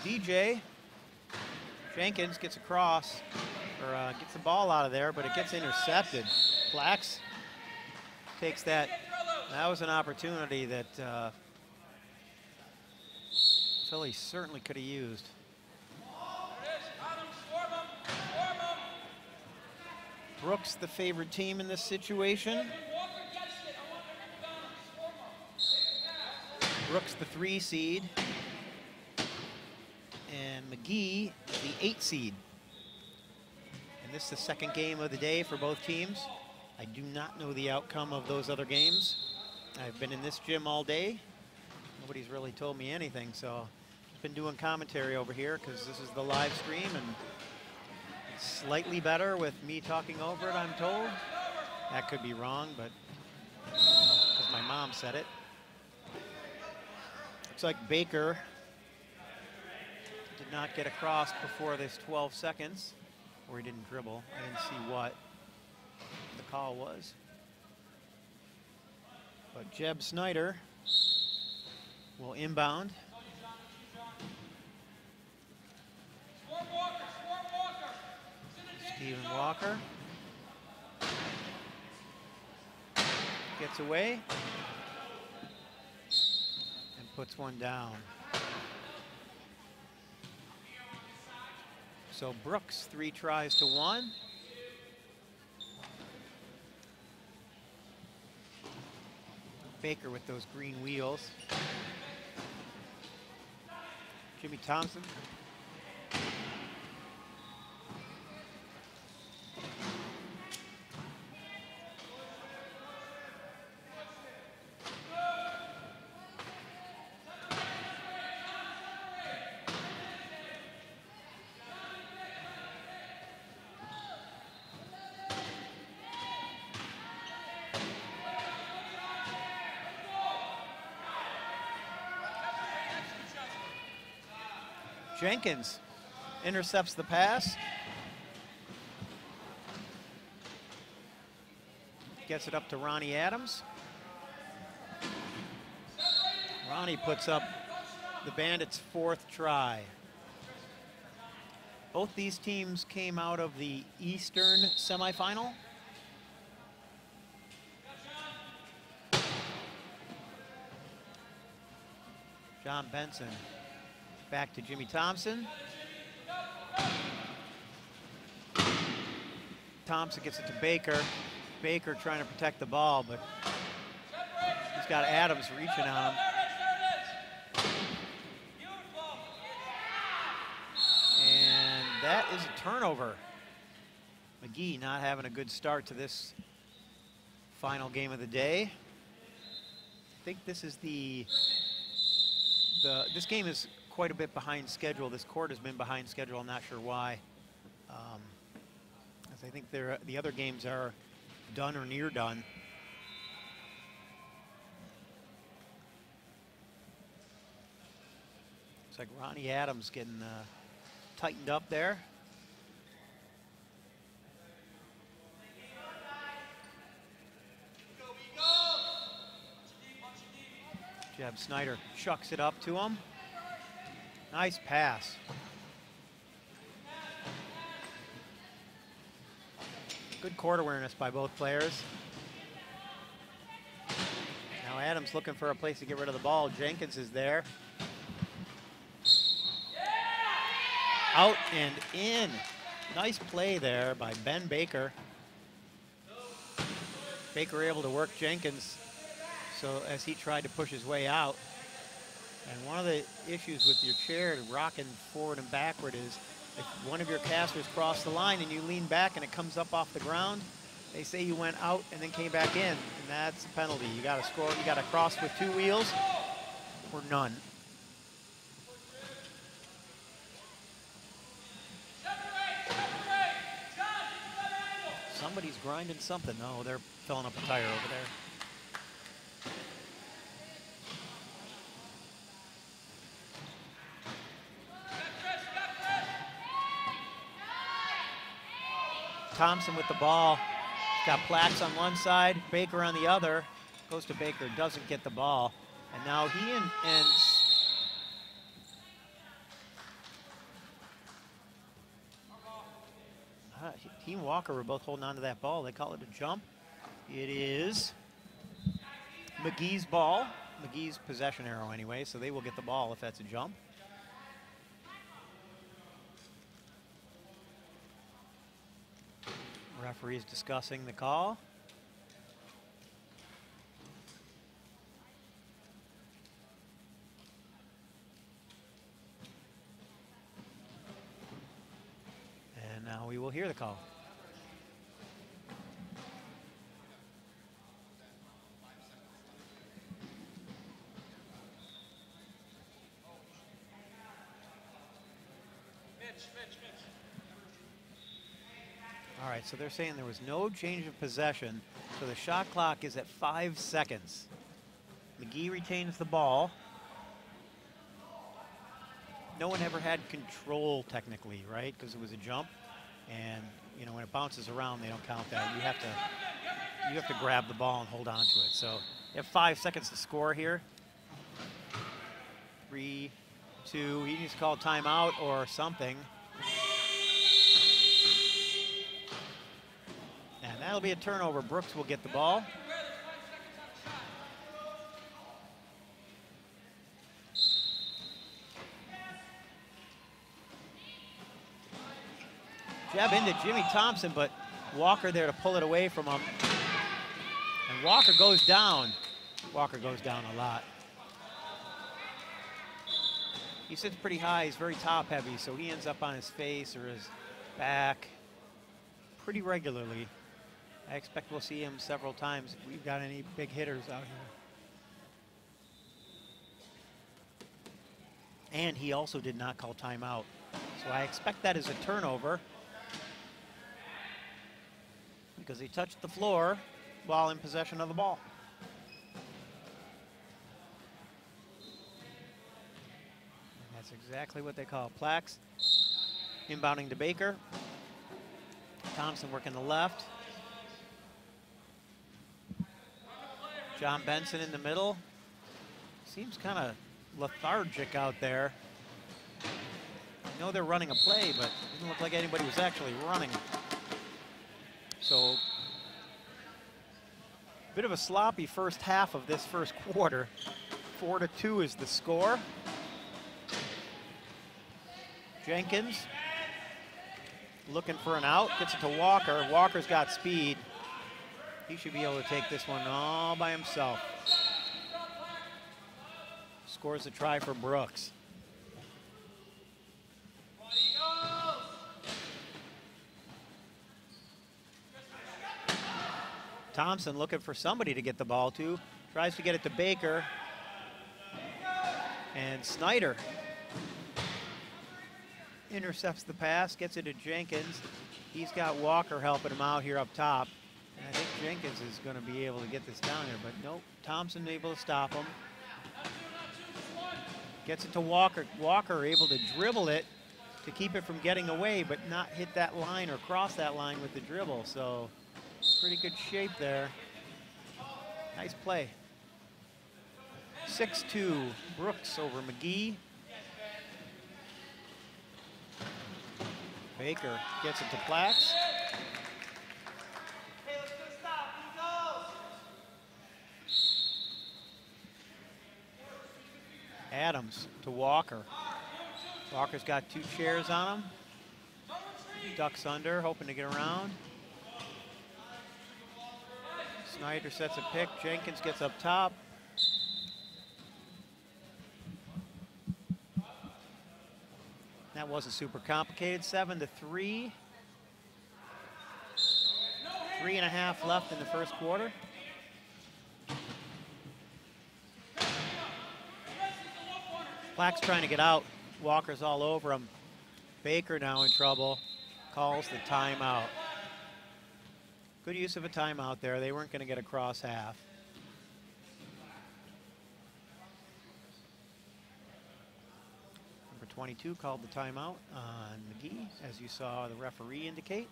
DJ. Jenkins gets across, or gets the ball out of there, but it gets intercepted. Flax takes that. That was an opportunity that Philly certainly could have used. Brooks, the favorite team in this situation. Brooks, the 3 seed. And McGee, the 8 seed. And this is the second game of the day for both teams. I do not know the outcome of those other games. I've been in this gym all day. Nobody's really told me anything, so I've been doing commentary over here because this is the live stream, and it's slightly better with me talking over it, I'm told. That could be wrong, but because my mom said it. Looks like Baker did not get across before this 12 seconds, or he didn't dribble. I didn't see what the call was. But Jeb Snyder will inbound. Stephen Walker gets away and puts one down. So Brooks 3 tries to 1. Baker with those green wheels. Jimmy Thompson. Jenkins intercepts the pass. Gets it up to Ronnie Adams. Ronnie puts up the Bandits' 4th try. Both these teams came out of the Eastern semifinal. John Benson. Back to Jimmy Thompson. Thompson gets it to Baker. Baker trying to protect the ball, but he's got Adams reaching on him. And that is a turnover. McGee not having a good start to this final game of the day. I think this is this game is quite a bit behind schedule. This court has been behind schedule. I'm not sure why. As I think the other games are done or near done. Looks like Ronnie Adams getting tightened up there. Jeb Snyder chucks it up to him. Nice pass. Good court awareness by both players. Now Adams looking for a place to get rid of the ball. Jenkins is there. Out and in. Nice play there by Ben Baker. Baker able to work Jenkins so as he tried to push his way out. And one of the issues with your chair rocking forward and backward is if one of your casters cross the line and you lean back and it comes up off the ground, they say you went out and then came back in, and that's a penalty. You got to score, you got to cross with 2 wheels or none. Somebody's grinding something. No, they're filling up a tire over there. Thompson with the ball. Got Plax on one side, Baker on the other. Goes to Baker, doesn't get the ball. And now he and he and Walker were both holding on to that ball. They call it a jump. It is McGee's ball. McGee's possession arrow anyway, so they will get the ball if that's a jump. Referee's discussing the call. And now we will hear the call. All right, so they're saying there was no change of possession, so the shot clock is at 5 seconds. McGee retains the ball. No one ever had control technically, right? Because it was a jump, and you know when it bounces around, they don't count that. You have to grab the ball and hold on to it. So you have 5 seconds to score here. 3, 2. He needs to call timeout or something. And that'll be a turnover. Brooks will get the ball. Jab into Jimmy Thompson, but Walker there to pull it away from him. And Walker goes down. Walker goes down a lot. He sits pretty high. He's very top heavy, so he ends up on his face or his back pretty regularly. I expect we'll see him several times if we've got any big hitters out here. And he also did not call timeout. So I expect that is a turnover because he touched the floor while in possession of the ball. And that's exactly what they call plaques. Inbounding to Baker. Thompson working the left. John Benson in the middle. Seems kind of lethargic out there. I know they're running a play, but it didn't look like anybody was actually running. So, bit of a sloppy first half of this first quarter. 4-2 is the score. Jenkins looking for an out, gets it to Walker. Walker's got speed. He should be able to take this one all by himself. Scores a try for Brooks. Thompson looking for somebody to get the ball to. Tries to get it to Baker. And Snyder intercepts the pass, gets it to Jenkins. He's got Walker helping him out here up top. And I think Jenkins is going to be able to get this down here, but nope. Thompson able to stop him. Gets it to Walker. Walker able to dribble it to keep it from getting away, but not hit that line or cross that line with the dribble. So pretty good shape there. Nice play. 6-2, Brooks over McGee. Baker gets it to Plax. Adams to Walker. Walker's got 2 chairs on him. Ducks under, hoping to get around. Snyder sets a pick. Jenkins gets up top. That wasn't super complicated. 7-3. 3.5 left in the first quarter. Plack's trying to get out. Walker's all over him. Baker now in trouble. Calls the timeout. Good use of a timeout there. They weren't going to get across half. Number 22 called the timeout on McGee, as you saw the referee indicate.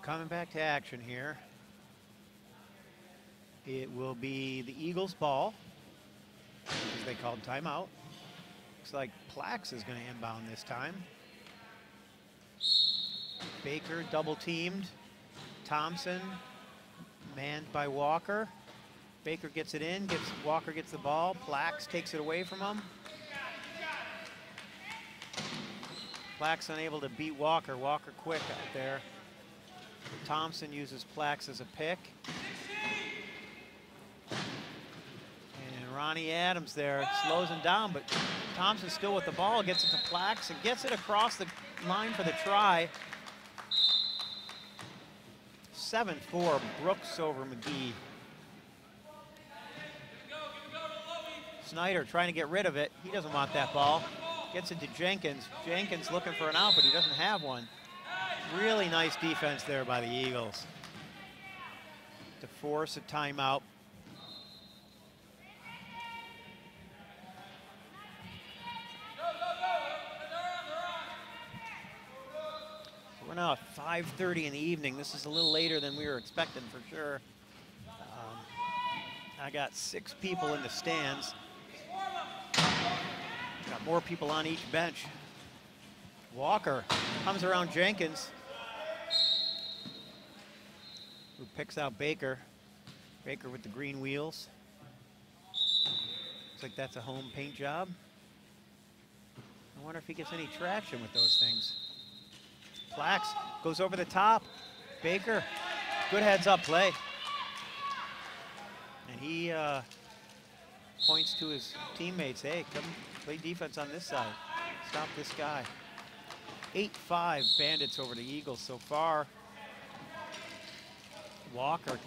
coming back to action here. It will be the Eagles' ball, because they called timeout. Looks like Plax is going to inbound this time. Baker double teamed. Thompson manned by Walker. Baker gets it in, Walker gets the ball. Plax takes it away from him. Plax unable to beat Walker. Walker quick out there. Thompson uses Plax as a pick. And Ronnie Adams there slows him down, but Thompson still with the ball, gets it to Plax and gets it across the line for the try. 7-4 Brooks over McGee. Snyder trying to get rid of it. He doesn't want that ball. Gets it to Jenkins. Jenkins looking for an out, but he doesn't have one. Really nice defense there by the Eagles to force a timeout. We're now at 5:30 in the evening. This is a little later than we were expecting for sure. I got 6 people in the stands. Got more people on each bench. Walker comes around Jenkins, who picks out Baker. Baker with the green wheels. Looks like that's a home paint job. I wonder if he gets any traction with those things. Plax goes over the top. Baker, good heads-up play. And he points to his teammates, hey, come play defense on this side. Stop this guy. 8-5 Bandits over the Eagles so far. Walker.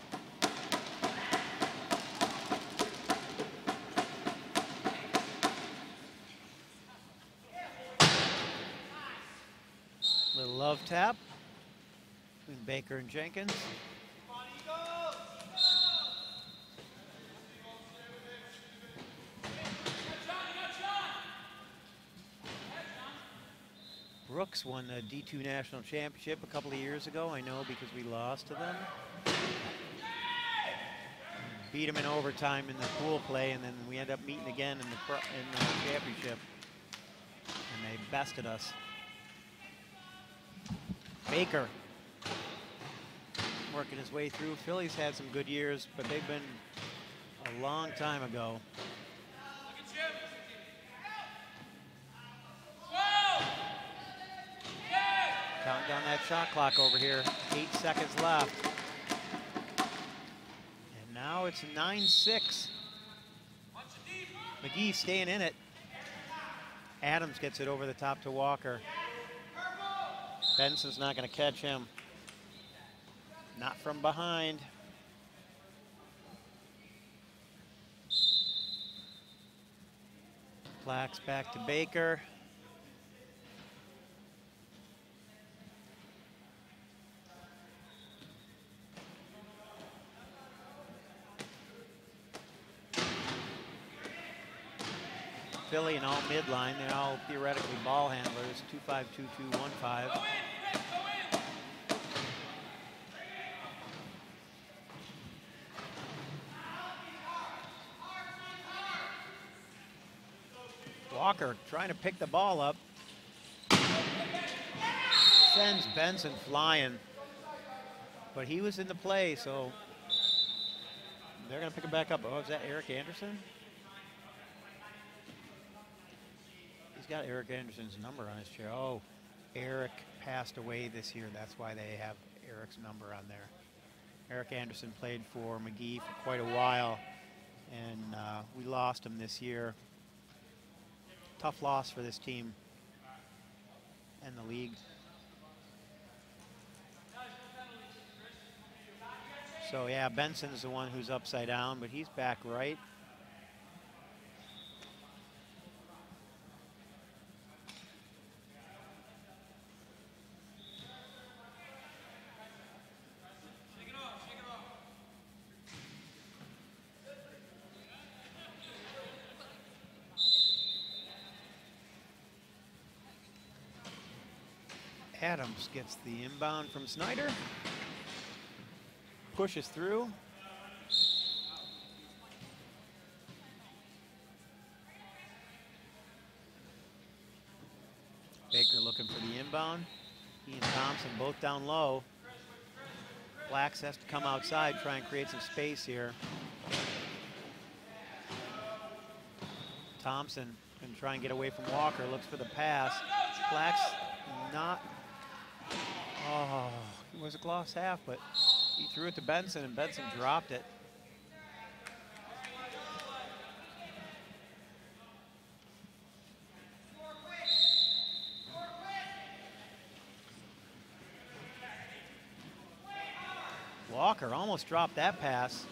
Little love tap between Baker and Jenkins. Brooks won the D2 National Championship a couple of years ago. I know because we lost to them. Beat them in overtime in the pool play, and then we end up meeting again in the championship. And they bested us. Baker working his way through. Philly's had some good years, but they've been a long time ago. Counting down that shot clock over here. 8 seconds left. And now it's 9-6. McGee staying in it. Adams gets it over the top to Walker. Benson's not going to catch him. Not from behind. Plax back to Baker. Philly and all midline. They're all theoretically ball handlers. 2-5, 2-2, 1-5. Walker trying to pick the ball up. Sends Benson flying. But he was in the play, so they're going to pick him back up. Oh, is that Eric Anderson? He's got Eric Anderson's number on his chair. Oh, Eric passed away this year. That's why they have Eric's number on there. Eric Anderson played for McGee for quite a while, and we lost him this year. Tough loss for this team and the league. So yeah, Benson's the one who's upside down, but he's back right. Adams gets the inbound from Snyder. pushes through. Baker looking for the inbound. He and Thompson both down low. Blacks has to come outside, try and create some space here. Thompson can try and get away from Walker, looks for the pass. Blacks not, oh, it was a close half, but he threw it to Benson and Benson dropped it. Walker almost dropped that pass.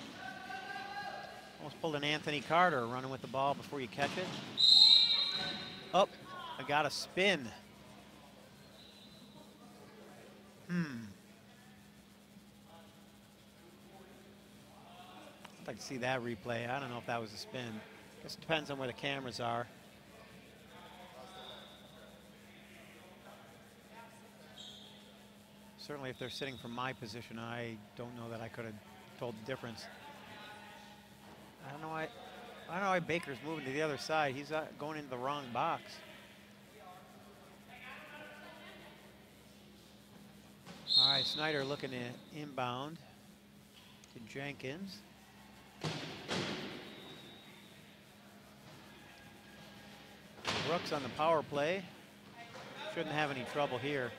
Almost pulled an Anthony Carter running with the ball before you catch it. Up, I got a spin. I'd like to see that replay. I don't know if that was a spin. Guess it depends on where the cameras are. Certainly if they're sitting from my position, I don't know that I could have told the difference. I don't know why Baker's moving to the other side. He's going into the wrong box. All right, Snyder looking to inbound to Jenkins. Brooks on the power play. Shouldn't have any trouble here.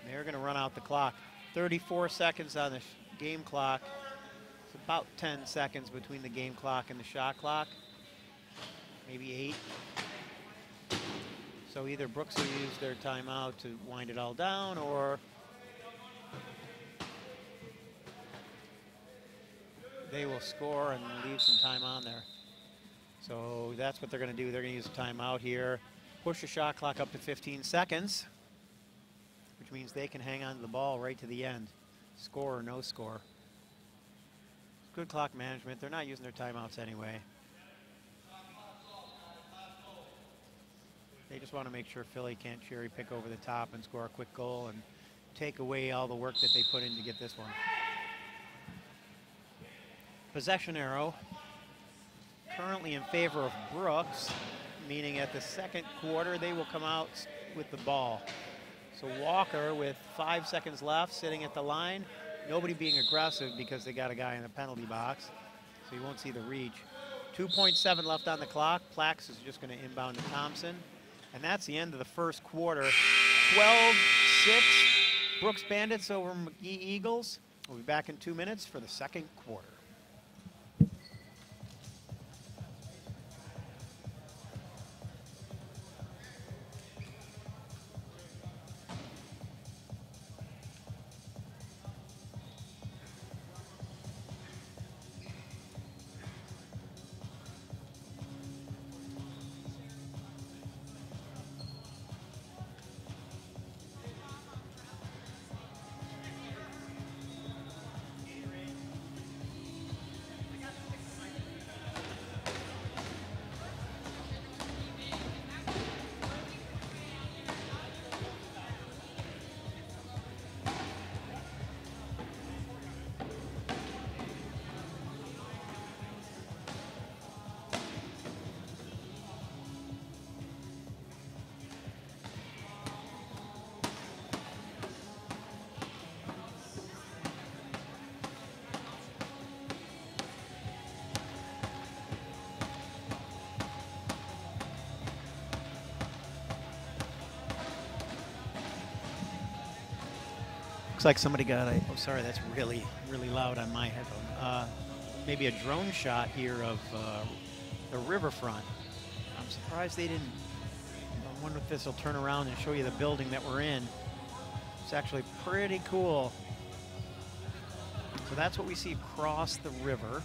They're going to run out the clock. 34 seconds on the game clock. It's about 10 seconds between the game clock and the shot clock. Maybe 8. So either Brooks will use their timeout to wind it all down, or they will score and leave some time on there. So that's what they're going to do. They're going to use a timeout here. Push the shot clock up to 15 seconds. Which means they can hang on to the ball right to the end, score or no score. It's good clock management. They're not using their timeouts anyway. They just want to make sure Philly can't cherry pick over the top and score a quick goal and take away all the work that they put in to get this one. Possession arrow currently in favor of Brooks, meaning at the second quarter they will come out with the ball. So Walker with 5 seconds left, sitting at the line. Nobody being aggressive because they got a guy in the penalty box. So you won't see the reach. 2.7 left on the clock. Plax is just going to inbound to Thompson. And that's the end of the first quarter. 12-6, Brooks Bandits over McGee Eagles. We'll be back in 2 minutes for the second quarter. Looks like somebody got a, oh sorry, that's really, really loud on my headphone. Maybe a drone shot here of the riverfront. I'm surprised they didn't, I wonder if this will turn around and show you the building that we're in. It's actually pretty cool. So that's what we see across the river.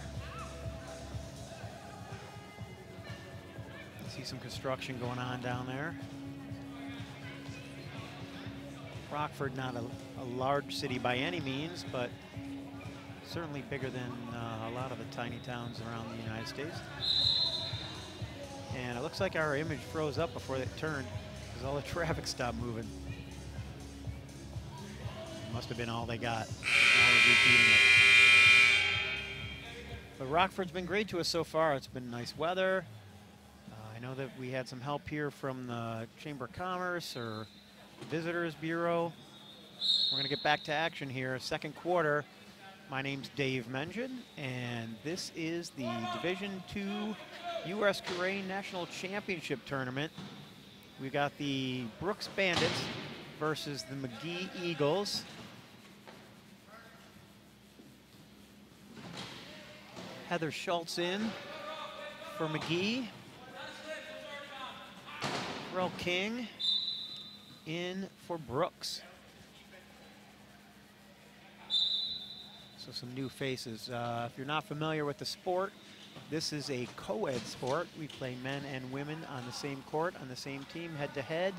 See some construction going on down there. Rockford, not a large city by any means, but certainly bigger than a lot of the tiny towns around the United States. And it looks like our image froze up before it turned because all the traffic stopped moving. Must have been all they got. Now we're repeating it. But Rockford's been great to us so far. It's been nice weather. I know that we had some help here from the Chamber of Commerce or Visitors Bureau. We're going to get back to action here. Second quarter. My name's Dave Mengen, and this is the Division II USQRA National Championship Tournament. We got the Brooks Bandits versus the McGee Eagles. Heather Schultz in for McGee. Rel King in for Brooks. So some new faces. If you're not familiar with the sport, this is a co-ed sport. We play men and women on the same court, on the same team, head to head.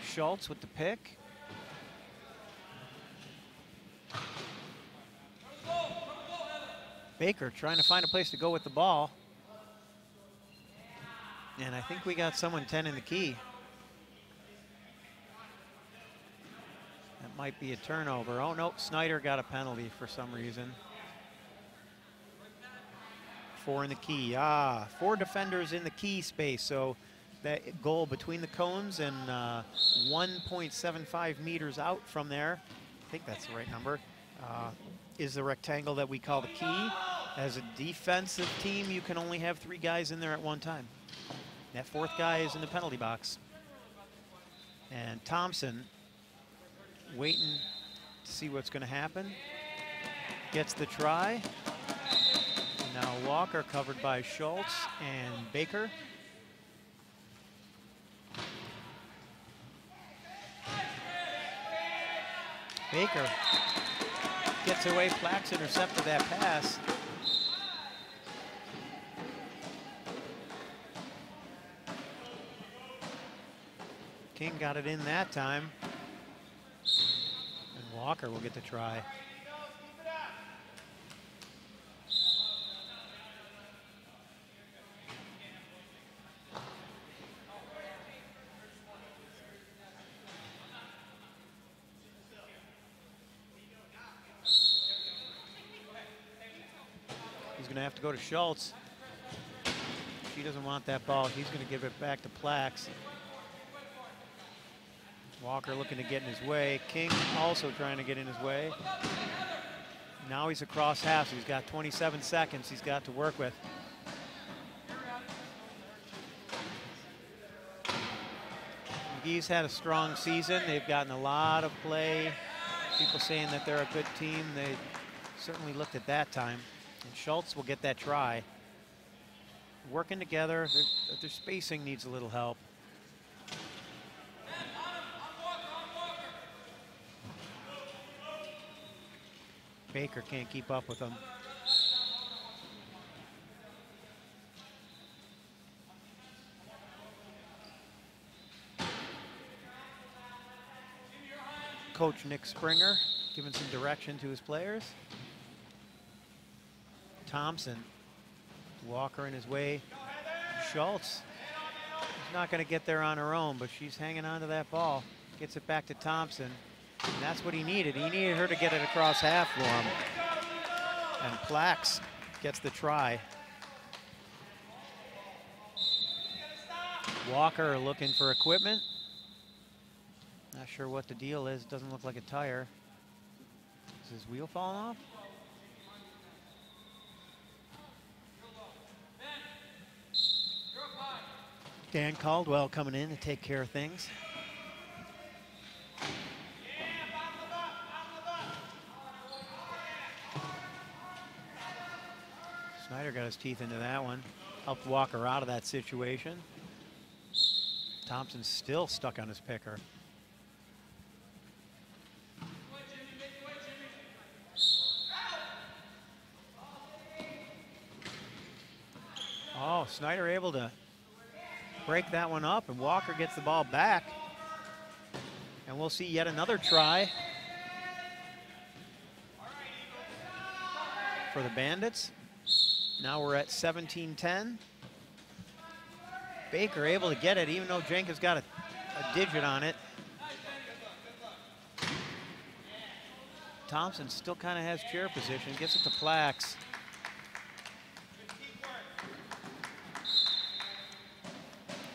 Schultz with the pick. Baker trying to find a place to go with the ball. And I think we got someone 10 in the key. That might be a turnover. Oh, no, Snyder got a penalty for some reason. 4 in the key. 4 defenders in the key space. So that goal between the cones and 1.75 meters out from there, I think that's the right number, is the rectangle that we call the key. As a defensive team, you can only have 3 guys in there at one time. That 4th guy is in the penalty box. And Thompson waiting to see what's going to happen. Gets the try. And now Walker covered by Schultz and Baker. Baker gets away. Plax intercepted that pass. King got it in that time. And Walker will get the try. He's going to have to go to Schultz. She doesn't want that ball. He's going to give it back to Plax. Walker looking to get in his way. King also trying to get in his way. Now he's across half, so he's got 27 seconds he's got to work with. McGee's had a strong season. They've gotten a lot of play. People saying that they're a good team. They certainly looked at that time. And Schultz will get that try. Working together, their spacing needs a little help. Baker can't keep up with them. Coach Nick Springer giving some direction to his players. Thompson, Walker in his way. Schultz, she's not going to get there on her own, but she's hanging on to that ball. Gets it back to Thompson. And that's what he needed. He needed her to get it across half for him. And Plax gets the try. Walker looking for equipment. Not sure what the deal is. Doesn't look like a tire. Is his wheel falling off? Dan Caldwell coming in to take care of things. Snyder got his teeth into that one. Helped Walker out of that situation. Thompson's still stuck on his picker. Oh, Snyder able to break that one up, and Walker gets the ball back. And we'll see yet another try. for the Bandits. Now we're at 17-10. Baker able to get it, even though Jenkins got a digit on it. Thompson still kind of has chair position, gets it to Plax.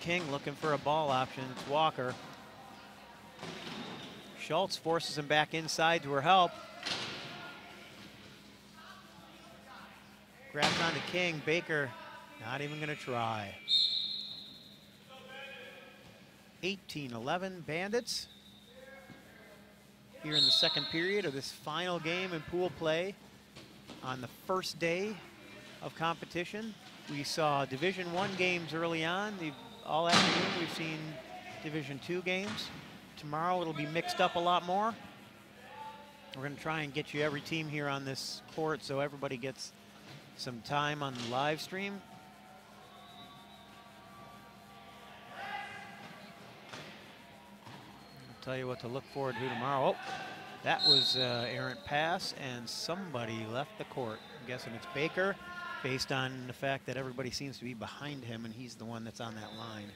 King looking for a ball option, it's Walker. Schultz forces him back inside to her help. Grabs onto King, Baker not even gonna try. 18-11 Bandits. Here in the second period of this final game in pool play on the first day of competition. We saw Division I games early on. All afternoon we've seen Division II games. Tomorrow it'll be mixed up a lot more. We're going to try and get you every team here on this court so everybody gets some time on the live stream. Tell you what to look forward to tomorrow. Oh, that was errant pass, and somebody left the court. I'm guessing it's Baker, based on the fact that everybody seems to be behind him, and he's the one that's on that line.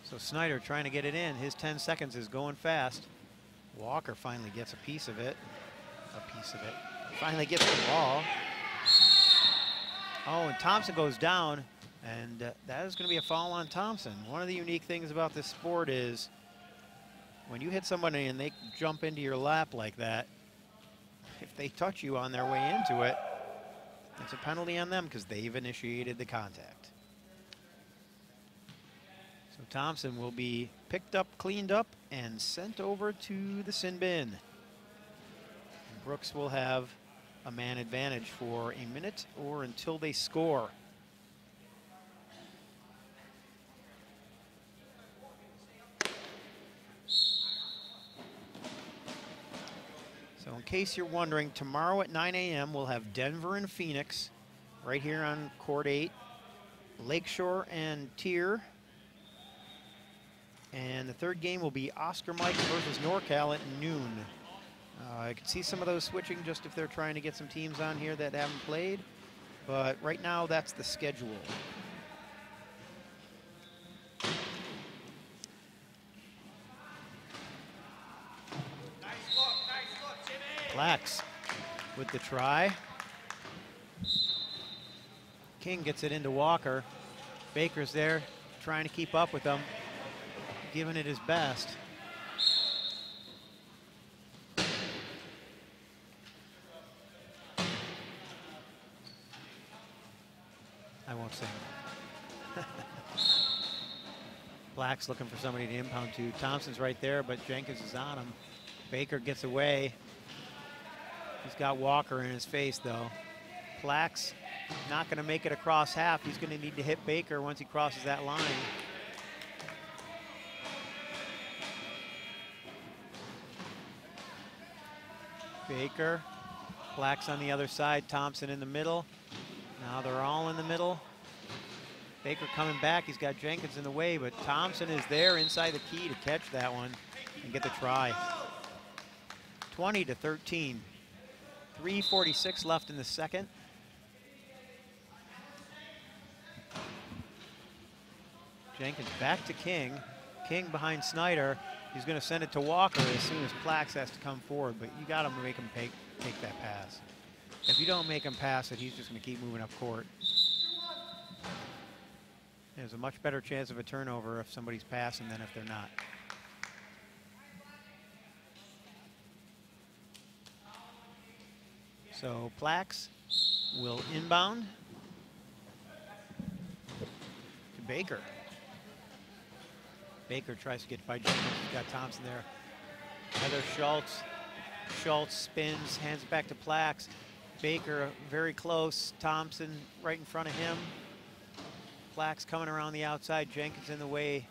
So Snyder trying to get it in. His 10 seconds is going fast. Walker finally gets a piece of it. Finally gets the ball. Oh, and Thompson goes down, and that is going to be a foul on Thompson. One of the unique things about this sport is when you hit somebody and they jump into your lap like that, if they touch you on their way into it, it's a penalty on them because they've initiated the contact. So Thompson will be picked up, cleaned up, and sent over to the sin bin. And Brooks will have a man advantage for a minute or until they score. So in case you're wondering, tomorrow at 9 a.m. we'll have Denver and Phoenix right here on court 8. Lakeshore and Tier. And the third game will be Oscar Mike versus NorCal at noon. I can see some of those switching just if they're trying to get some teams on here that haven't played. But right now, that's the schedule. Plax with the try. King gets it into Walker. Baker's there trying to keep up with them, giving it his best. I won't sing. Black's looking for somebody to impound to. Thompson's right there, but Jenkins is on him. Baker gets away. He's got Walker in his face, though. Plax not going to make it across half. He's going to need to hit Baker once he crosses that line. Baker, Plax on the other side, Thompson in the middle. Now they're all in the middle. Baker coming back, he's got Jenkins in the way, but Thompson is there inside the key to catch that one and get the try. 20-13. 3:46 left in the second. Jenkins back to King. King behind Snyder. He's going to send it to Walker as soon as Plax has to come forward, but you got to make him take that pass. If you don't make him pass it, he's just going to keep moving up court. There's a much better chance of a turnover if somebody's passing than if they're not. So Plax will inbound to Baker. Baker tries to get by Jenkins. He's got Thompson there. Heather Schultz. Schultz spins, hands it back to Plax. Baker very close. Thompson right in front of him. Plax coming around the outside. Jenkins in the way.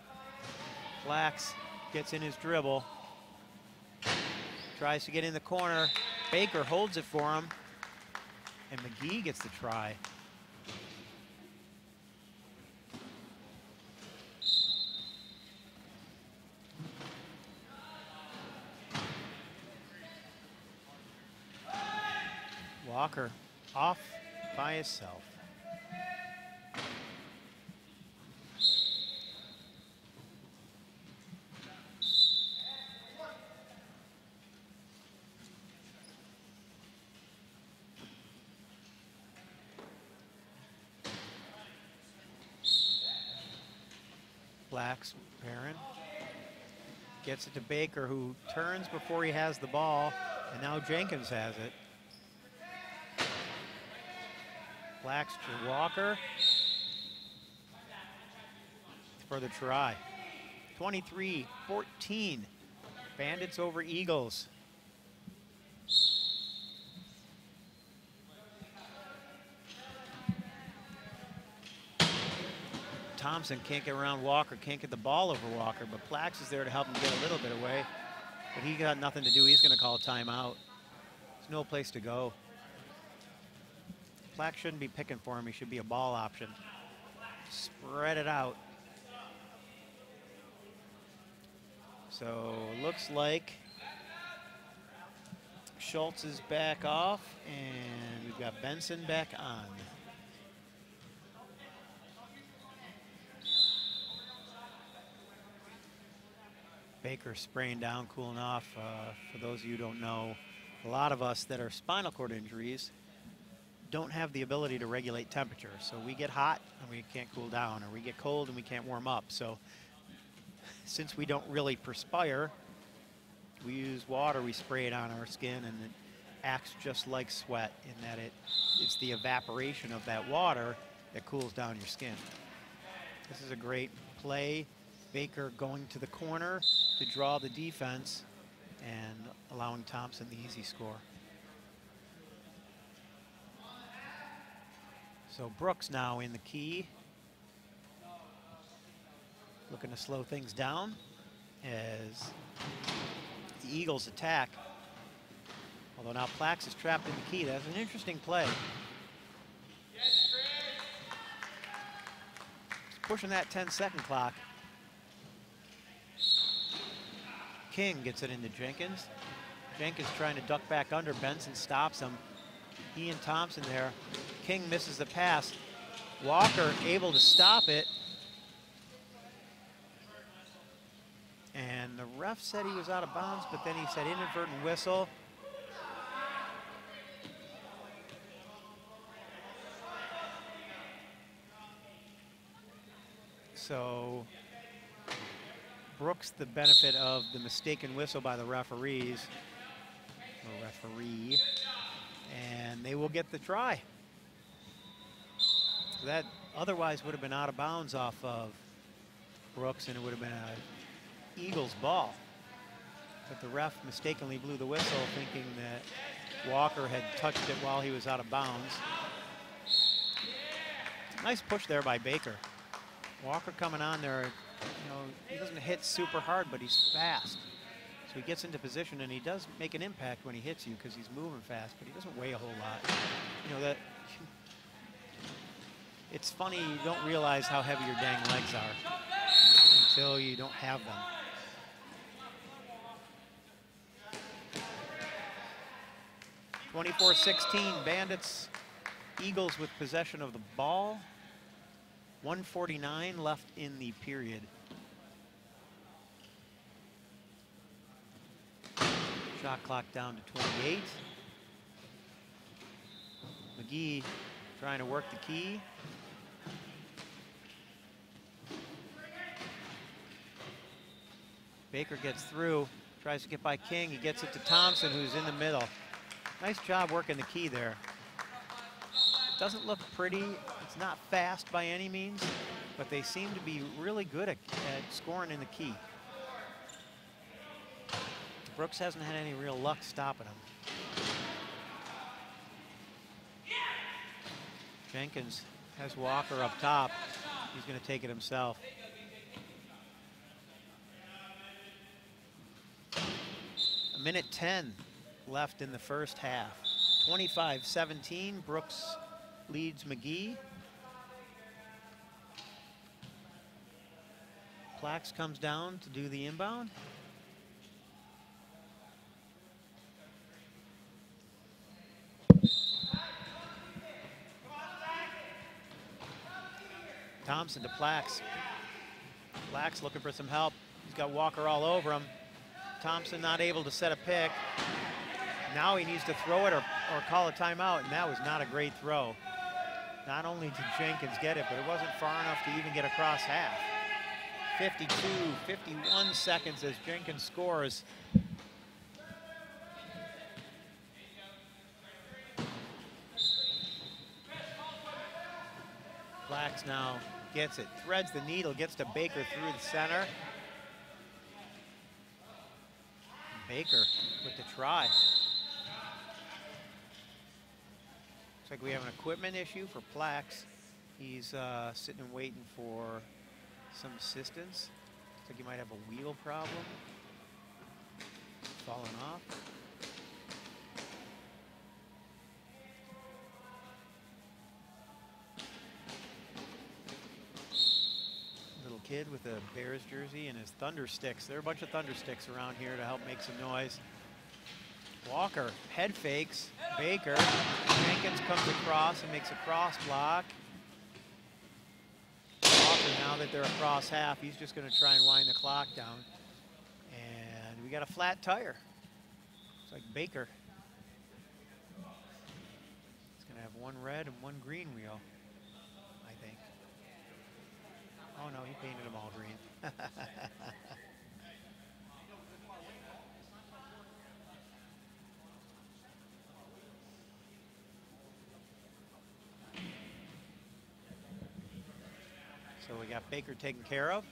Plax gets in his dribble. Tries to get in the corner. Baker holds it for him. And McGee gets the try. Walker off by himself. Black's Perrin gets it to Baker, who turns before he has the ball, and now Jenkins has it. Black's to Walker for the try. 23-14, Bandits over Eagles. Thompson can't get around Walker, can't get the ball over Walker, but Plax is there to help him get a little bit away. But he got nothing to do. He's going to call timeout. There's no place to go. Plax shouldn't be picking for him. He should be a ball option. Spread it out. So looks like Schultz is back off, and we've got Benson back on. Baker spraying down, cooling off. For those of you who don't know, a lot of us that are spinal cord injuries don't have the ability to regulate temperature. So we get hot and we can't cool down, or we get cold and we can't warm up. So since we don't really perspire, we use water, we spray it on our skin, and it acts just like sweat in that it's the evaporation of that water that cools down your skin. This is a great play. Baker going to the corner to draw the defense and allowing Thompson the easy score. So Brooks now in the key, looking to slow things down as the Eagles attack. Although now Plax is trapped in the key. That's an interesting play. Just pushing that 10-second clock. King gets it into Jenkins. Jenkins trying to duck back under. Benson stops him. He and Thompson there. King misses the pass. Walker able to stop it. And the ref said he was out of bounds, but then he said inadvertent whistle. So Brooks the benefit of the mistaken whistle by the referees, or referee, and they will get the try. So that otherwise would have been out of bounds off of Brooks, and it would have been an Eagles ball. But the ref mistakenly blew the whistle, thinking that Walker had touched it while he was out of bounds. Nice push there by Baker. Walker coming on there. You know, he doesn't hit super hard, but he's fast. So he gets into position, and he does make an impact when he hits you because he's moving fast, but he doesn't weigh a whole lot. You know, that it's funny, you don't realize how heavy your dang legs are until you don't have them. (24-16) Bandits, Eagles with possession of the ball. 1:49 left in the period. Shot clock down to 28. McGee trying to work the key. Baker gets through, tries to get by King. He gets it to Thompson, who's in the middle. Nice job working the key there. Doesn't look pretty. It's not fast by any means, but they seem to be really good at scoring in the key. Brooks hasn't had any real luck stopping him. Jenkins has Walker up top. He's going to take it himself. A minute 10 left in the first half. 25-17, Brooks leads McGee. Plax comes down to do the inbound. Thompson to Plax. Plax looking for some help. He's got Walker all over him. Thompson not able to set a pick. Now he needs to throw it or call a timeout, and that was not a great throw. Not only did Jenkins get it, but it wasn't far enough to even get across half. 52, 51 seconds as Jenkins scores. Plax now gets it, threads the needle, gets to Baker through the center. Baker with the try. Looks like we have an equipment issue for Plax. He's sitting and waiting for some assistance. Looks like he might have a wheel problem. Falling off. Kid with a Bears jersey and his thunder sticks. There are a bunch of thunder sticks around here to help make some noise. Walker head fakes. Baker. Jenkins comes across and makes a cross block. Walker, now that they're across half, he's just going to try and wind the clock down. And we got a flat tire. It's like Baker. He's going to have one red and one green wheel, I think. Oh no, he painted them all green. So we got Baker taken care of.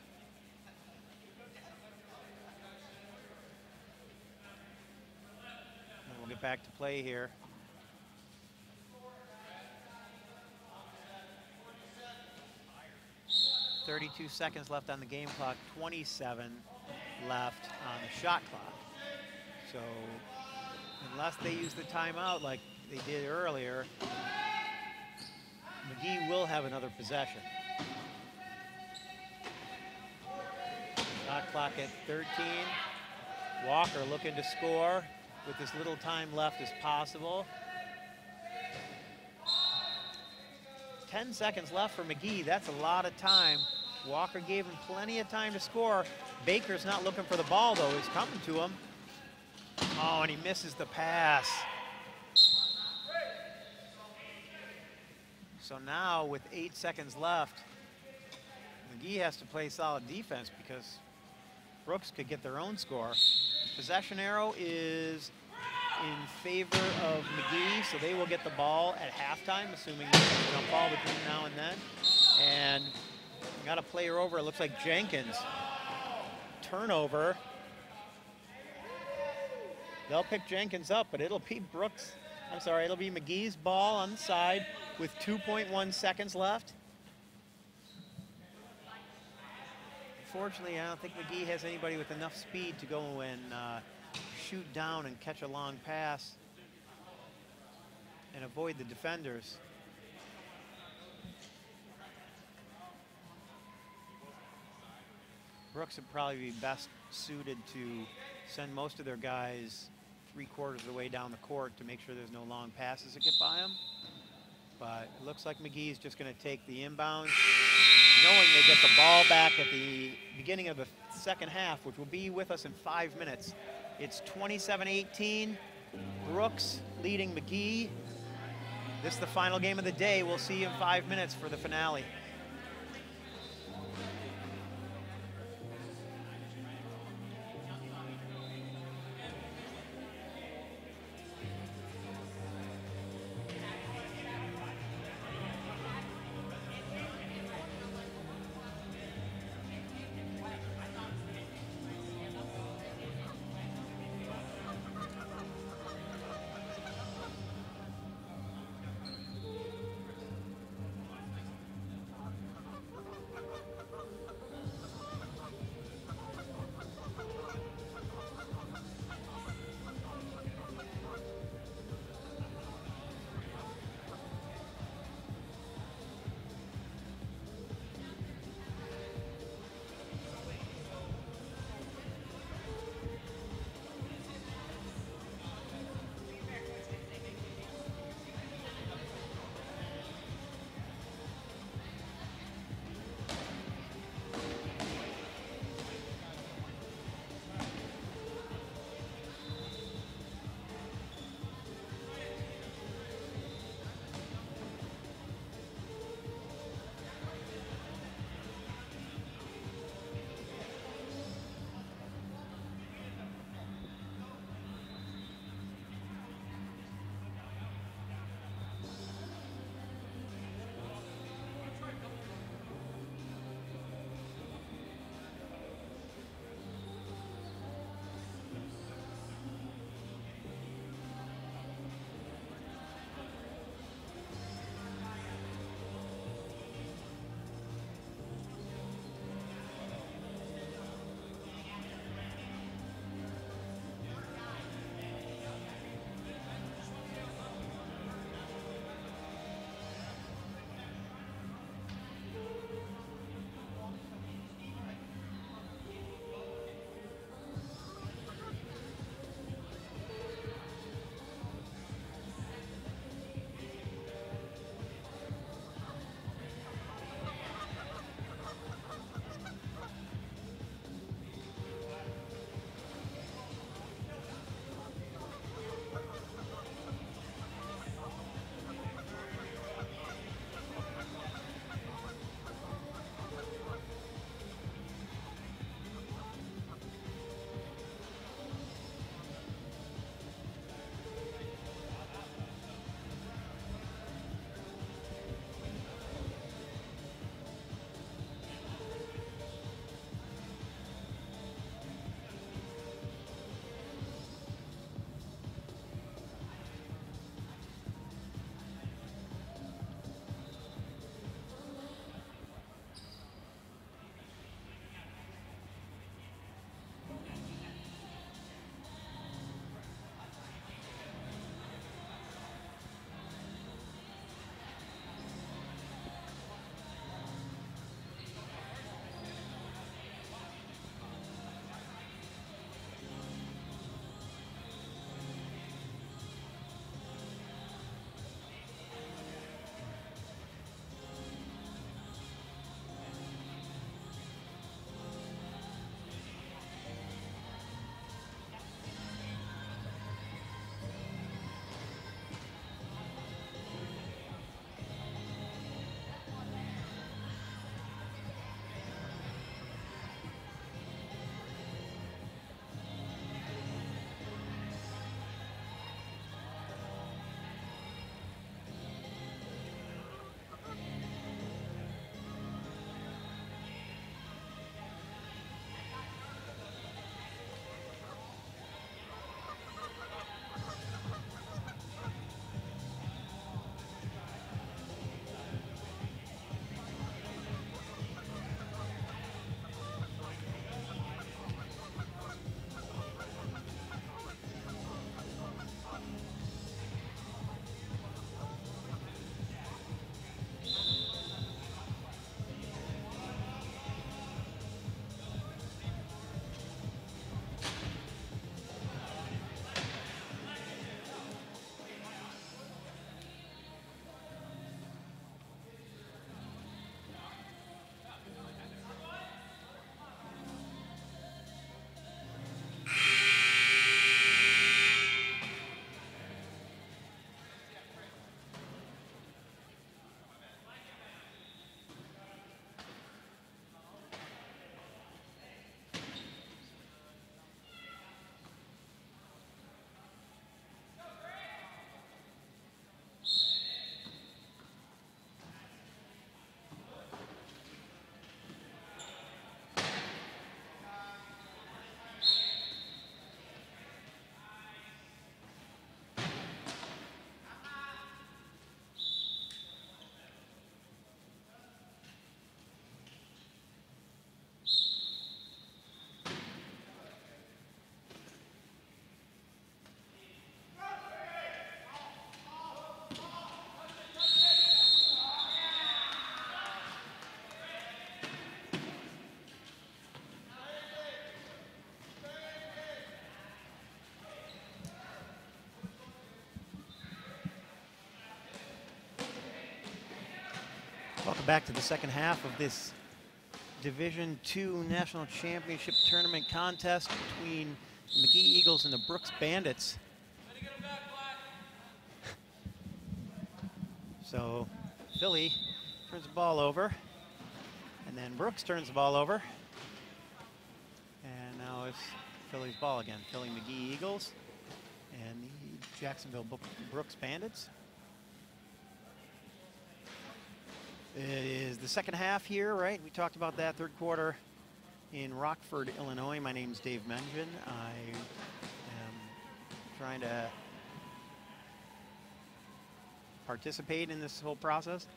And we'll get back to play here. 32 seconds left on the game clock, 27 left on the shot clock. So unless they use the timeout like they did earlier, McGee will have another possession. Shot clock at 13. Walker looking to score with as little time left as possible. 10 seconds left for McGee. That's a lot of time. Walker gave him plenty of time to score. Baker's not looking for the ball, though. He's coming to him. Oh, and he misses the pass. So now, with 8 seconds left, McGee has to play solid defense because Brooks could get their own score. Possession arrow is in favor of McGee, so they will get the ball at halftime, assuming there's a jump ball between now and then. And got a player over, it looks like Jenkins. Turnover. They'll pick Jenkins up, but it'll be Brooks. I'm sorry, it'll be McGee's ball on the side with 2.1 seconds left. Unfortunately, I don't think McGee has anybody with enough speed to go and shoot down and catch a long pass and avoid the defenders. Brooks would probably be best suited to send most of their guys 3/4 of the way down the court to make sure there's no long passes that get by him. But it looks like McGee's just going to take the inbound, knowing they get the ball back at the beginning of the second half, which will be with us in 5 minutes. It's 27-18, Brooks leading McGee. This is the final game of the day. We'll see you in 5 minutes for the finale. back to the second half of this Division II National Championship Tournament contest between the McGee Eagles and the Brooks Bandits. So Philly turns the ball over, and then Brooks turns the ball over. And now it's Philly's ball again. Philly McGee Eagles and the Jacksonville Brooks Bandits. It is the second half here, right? We talked about that, third quarter in Rockford, Illinois. My name's Dave Mengen. I am trying to participate in this whole process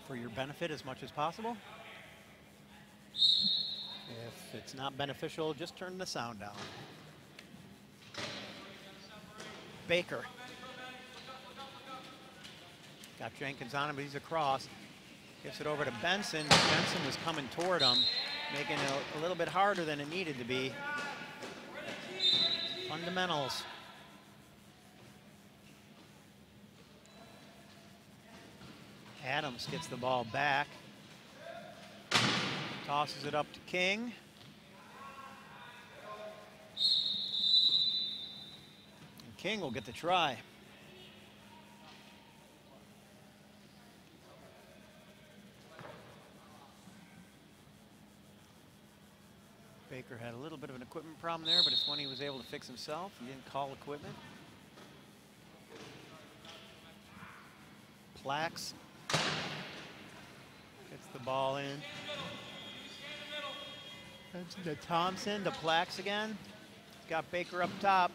for your benefit as much as possible. If it's not beneficial, just turn the sound down. Baker. Got Jenkins on him, but he's across. Gives it over to Benson. Benson was coming toward him, making it a little bit harder than it needed to be. Fundamentals. Adams gets the ball back. Tosses it up to King. And King will get the try. Baker had a little bit of an equipment problem there, but it's one he was able to fix himself. He didn't call equipment. Plax gets the ball in. To Thompson, to Plax again. He's got Baker up top.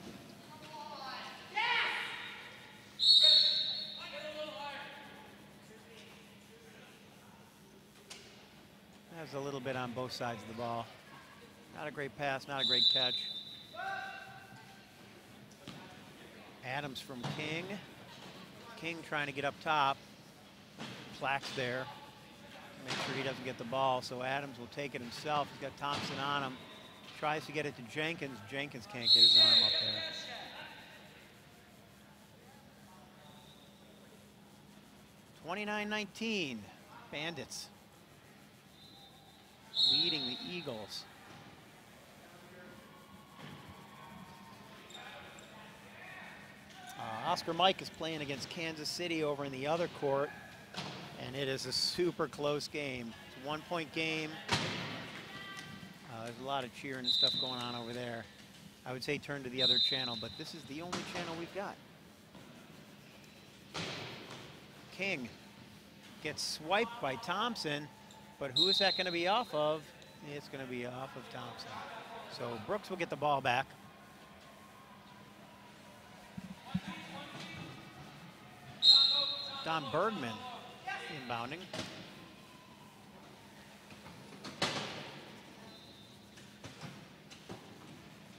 Has a little bit on both sides of the ball. Not a great pass, not a great catch. Adams from King. King trying to get up top. Plax there. Make sure he doesn't get the ball, so Adams will take it himself. He's got Thompson on him. Tries to get it to Jenkins. Jenkins can't get his arm up there. (29-19), Bandits leading the Eagles. Oscar Mike is playing against Kansas City over in the other court, and it is a super close game. It's a one-point game. There's a lot of cheering and stuff going on over there. I would say turn to the other channel, but this is the only channel we've got. King gets swiped by Thompson, but who is that going to be off of? It's going to be off of Thompson. So Brooks will get the ball back. Don Bergman inbounding.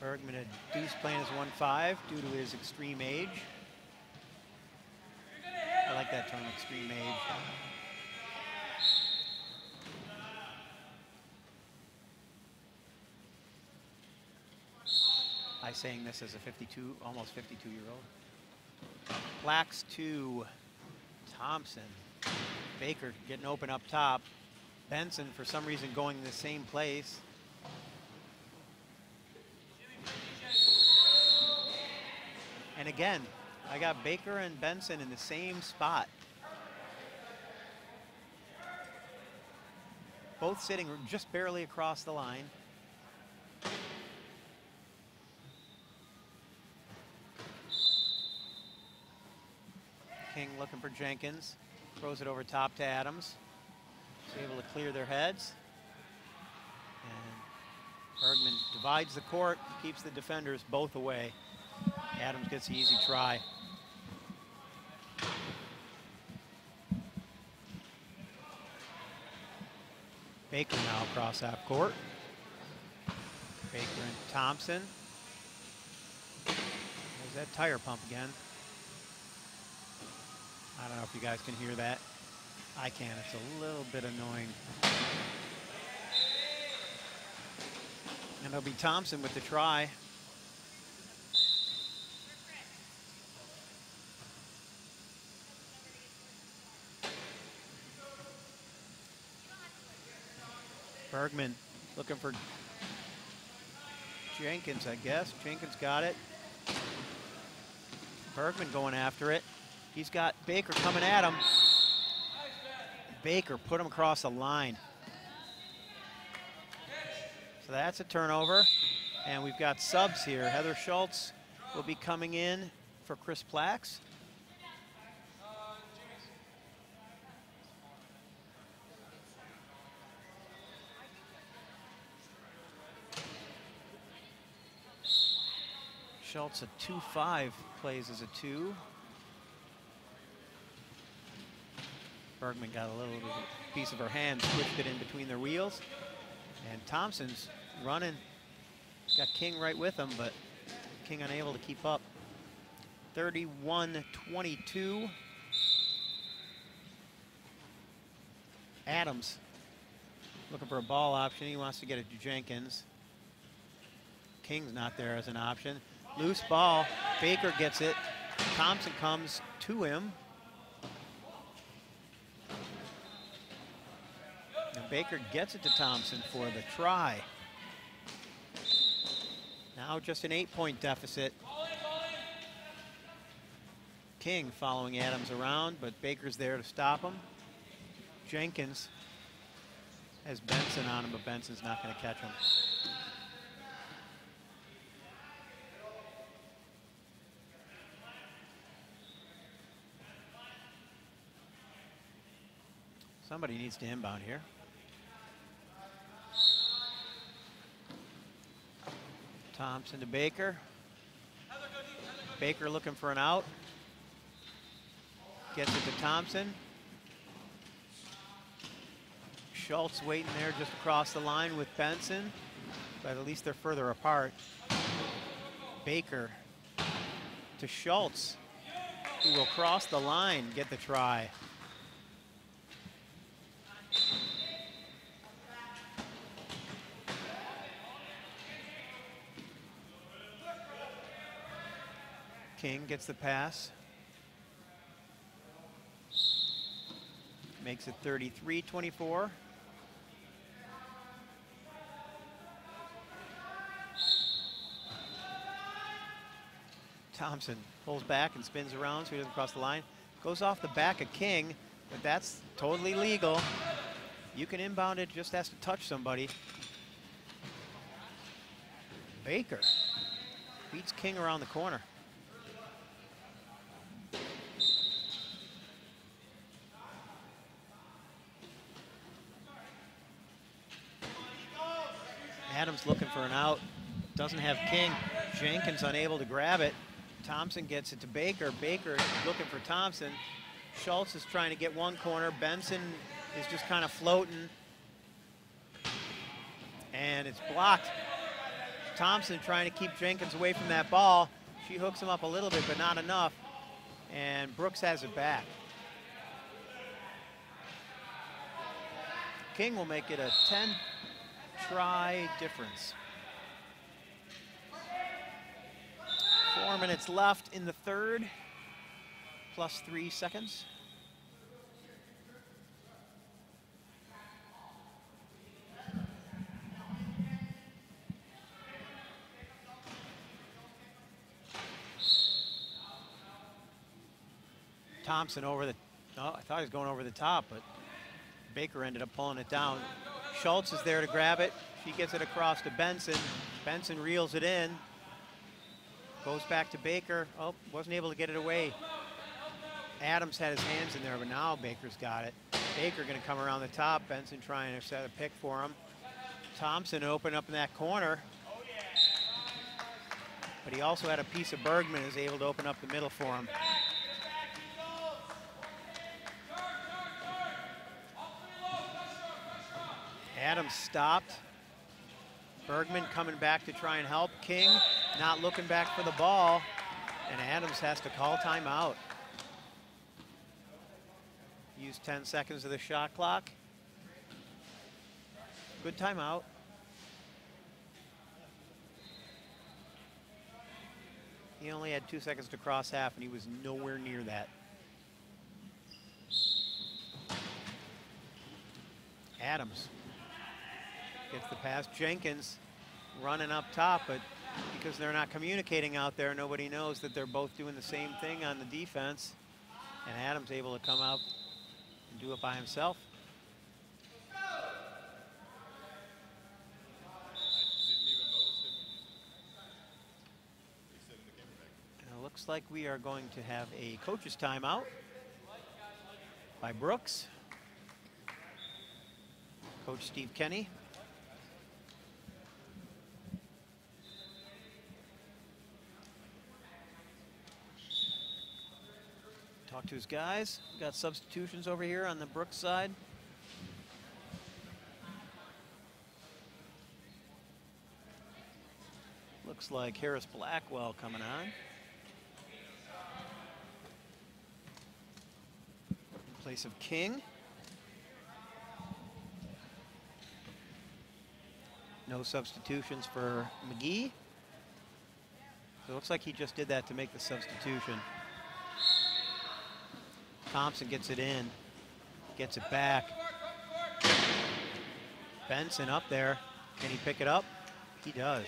Bergman had deuce playing as 1-5 due to his extreme age. I like that term, extreme age. I saying this as a 52, almost 52-year-old. Plax to Thompson. Baker getting open up top. Benson, for some reason, going in the same place. And again, I got Baker and Benson in the same spot. Both sitting just barely across the line. King looking for Jenkins. Throws it over top to Adams. He's able to clear their heads. And Bergman divides the court, keeps the defenders both away. Adams gets the easy try. Baker now across half court. Baker and Thompson. There's that tire pump again. I don't know if you guys can hear that. I can. It's a little bit annoying. And it'll be Thompson with the try. Bergman looking for Jenkins, I guess. Jenkins got it. Bergman going after it. He's got Baker coming at him. Baker put him across the line. So that's a turnover. And we've got subs here. Heather Schultz will be coming in for Chris Plax. Schultz a 2-5, plays as a 2. Bergman got a little piece of her hand, switched it in between their wheels. And Thompson's running. Got King right with him, but King unable to keep up. 31-22. Adams looking for a ball option. He wants to get it to Jenkins. King's not there as an option. Loose ball. Baker gets it. Thompson comes to him. And Baker gets it to Thompson for the try. Now just an 8-point deficit. King following Adams around, but Baker's there to stop him. Jenkins has Benson on him, but Benson's not going to catch him. Somebody needs to inbound here. Thompson to Baker. Baker looking for an out. Gets it to Thompson. Schultz waiting there just across the line with Benson, but at least they're further apart. Baker to Schultz, who will cross the line, get the try. King gets the pass. Makes it 33-24. Thompson pulls back and spins around so he doesn't cross the line. Goes off the back of King, but that's totally legal. You can inbound it, just has to touch somebody. Baker beats King around the corner. Adams looking for an out. Doesn't have King. Jenkins unable to grab it. Thompson gets it to Baker. Baker looking for Thompson. Schultz is trying to get one corner. Benson is just kind of floating. And it's blocked. Thompson trying to keep Jenkins away from that ball. She hooks him up a little bit, but not enough. And Brooks has it back. King will make it a 10-try difference. 4 minutes left in the third, plus 3 seconds. Thompson over the, oh, I thought he was going over the top, but Baker ended up pulling it down. Schultz is there to grab it. She gets it across to Benson. Benson reels it in. Goes back to Baker. Oh, wasn't able to get it away. Adams had his hands in there, but now Baker's got it. Baker going to come around the top. Benson trying to set a pick for him. Thompson open up in that corner. But he also had a piece of Bergman, is able to open up the middle for him. Adams stopped. Bergman coming back to try and help. King not looking back for the ball, and Adams has to call timeout. Use 10 seconds of the shot clock. Good timeout. He only had 2 seconds to cross half, and he was nowhere near that. Adams Gets the pass. Jenkins running up top, but because they're not communicating out there, nobody knows that they're both doing the same thing on the defense. And Adams able to come out and do it by himself. And it looks like we are going to have a coach's timeout by Brooks. Coach Steve Kenny. Talk to his guys. We've got substitutions over here on the Brooks side. Looks like Harris Blackwell coming on. In place of King. No substitutions for McGee. So it looks like he just did that to make the substitution. Thompson gets it in, gets it back. Benson up there. Can he pick it up? He does.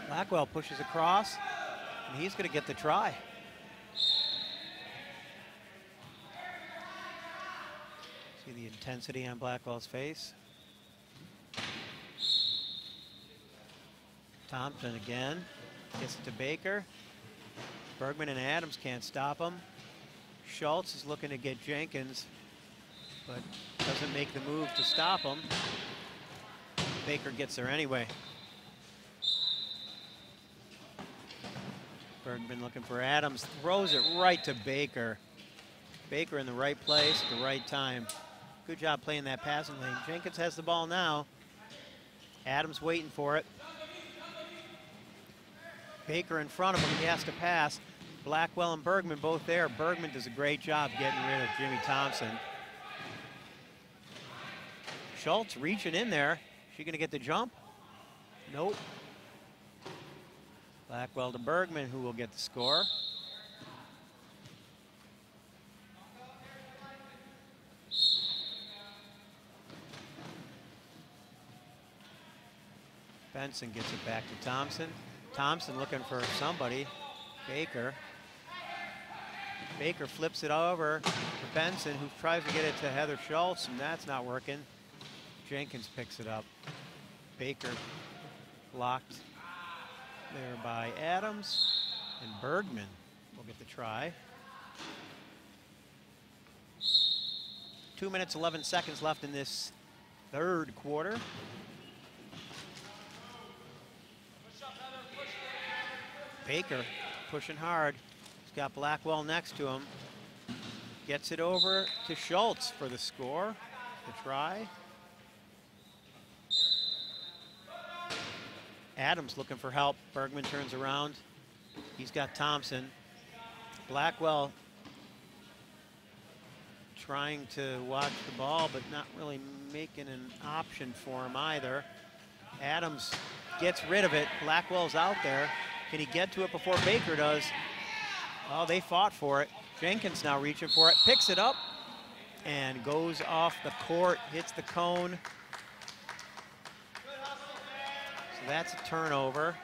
Blackwell pushes across, and he's going to get the try. See the intensity on Blackwell's face. Thompson again, gets it to Baker. Bergman and Adams can't stop him. Schultz is looking to get Jenkins, but doesn't make the move to stop him. Baker gets there anyway. Bergman looking for Adams, throws it right to Baker. Baker in the right place at the right time. Good job playing that passing lane. Jenkins has the ball now. Adams waiting for it. Baker in front of him, he has to pass. Blackwell and Bergman both there. Bergman does a great job getting rid of Jimmy Thompson. Schultz reaching in there. Is she gonna get the jump? Nope. Blackwell to Bergman, who will get the score. Benson gets it back to Thompson. Thompson looking for somebody. Baker. Baker flips it over to Benson, who tries to get it to Heather Schultz, and that's not working. Jenkins picks it up. Baker blocked there by Adams, and Bergman will get the try. 2 minutes, 11 seconds left in this third quarter. Baker pushing hard. He's got Blackwell next to him. Gets it over to Schultz for the score, the try. Adams looking for help. Bergman turns around. He's got Thompson. Blackwell trying to watch the ball, but not really making an option for him either. Adams gets rid of it. Blackwell's out there. Can he get to it before Baker does? Oh, they fought for it. Jenkins now reaching for it. Picks it up and goes off the court. Hits the cone. So that's a turnover.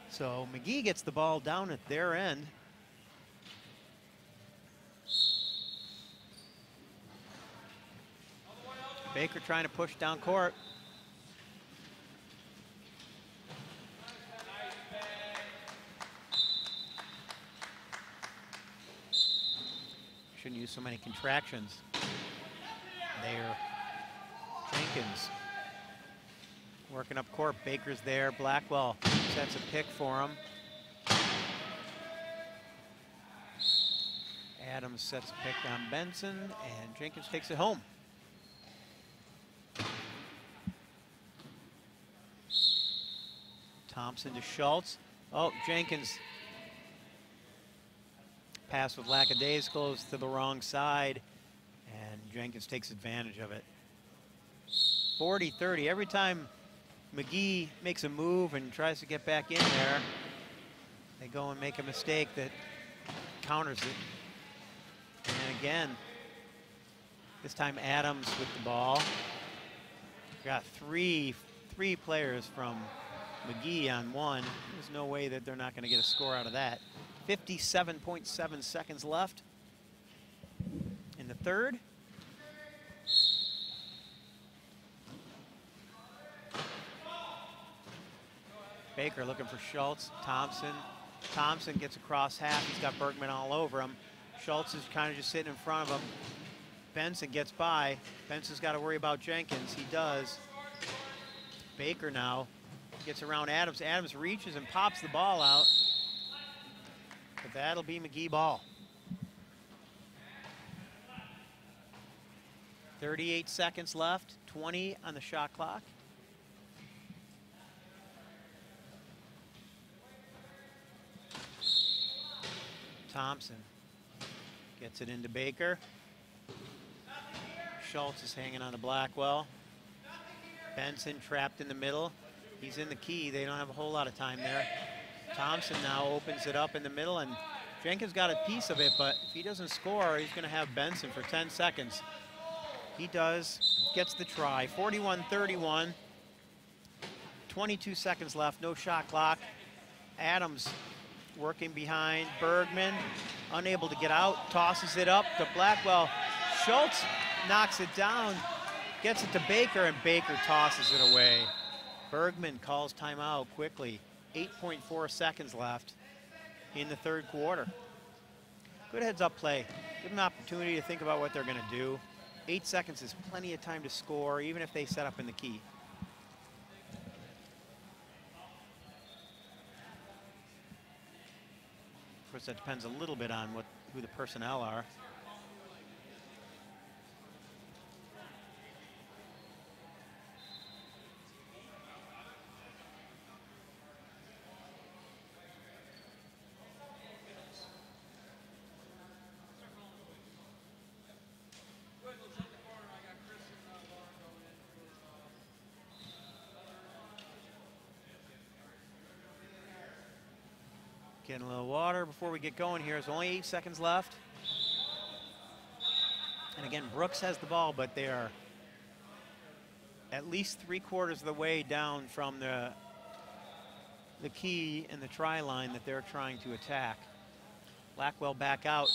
So McGee gets the ball down at their end. Baker trying to push down court. Shouldn't use so many contractions. There. Jenkins working up court. Baker's there. Blackwell sets a pick for him. Adams sets a pick on Benson, and Jenkins takes it home. Thompson to Schultz. Oh, Jenkins. Pass with lackadaisical to the wrong side, and Jenkins takes advantage of it. 40-30. Every time McGee makes a move and tries to get back in there, they go and make a mistake that counters it. And again, this time Adams with the ball. Got three players from McGee on one. There's no way that they're not going to get a score out of that. 57.7 seconds left in the third. Baker looking for Schultz. Thompson gets across half. He's got Bergman all over him. Schultz is kind of just sitting in front of him. Benson gets by. Benson's got to worry about Jenkins. He does. Baker now gets around Adams. Adams reaches and pops the ball out. But that'll be McGee ball. 38 seconds left. 20 on the shot clock. Thompson gets it into Baker. Schultz is hanging on to Blackwell. Benson trapped in the middle. He's in the key. They don't have a whole lot of time there. Thompson now opens it up in the middle, and Jenkins got a piece of it, but if he doesn't score, he's going to have Benson for 10 seconds. He does, gets the try. 41-31. 22 seconds left, no shot clock. Adams working behind Bergman, unable to get out, tosses it up to Blackwell. Schultz knocks it down, gets it to Baker, and Baker tosses it away. Bergman calls timeout quickly. 8.4 seconds left in the third quarter. Good heads-up play. Give them an opportunity to think about what they're going to do. 8 seconds is plenty of time to score, even if they set up in the key. Of course, that depends a little bit on who the personnel are. Getting a little water before we get going here. There's only 8 seconds left. And again, Brooks has the ball, but they are at least 3/4 of the way down from the key and the try line that they're trying to attack. Blackwell back out,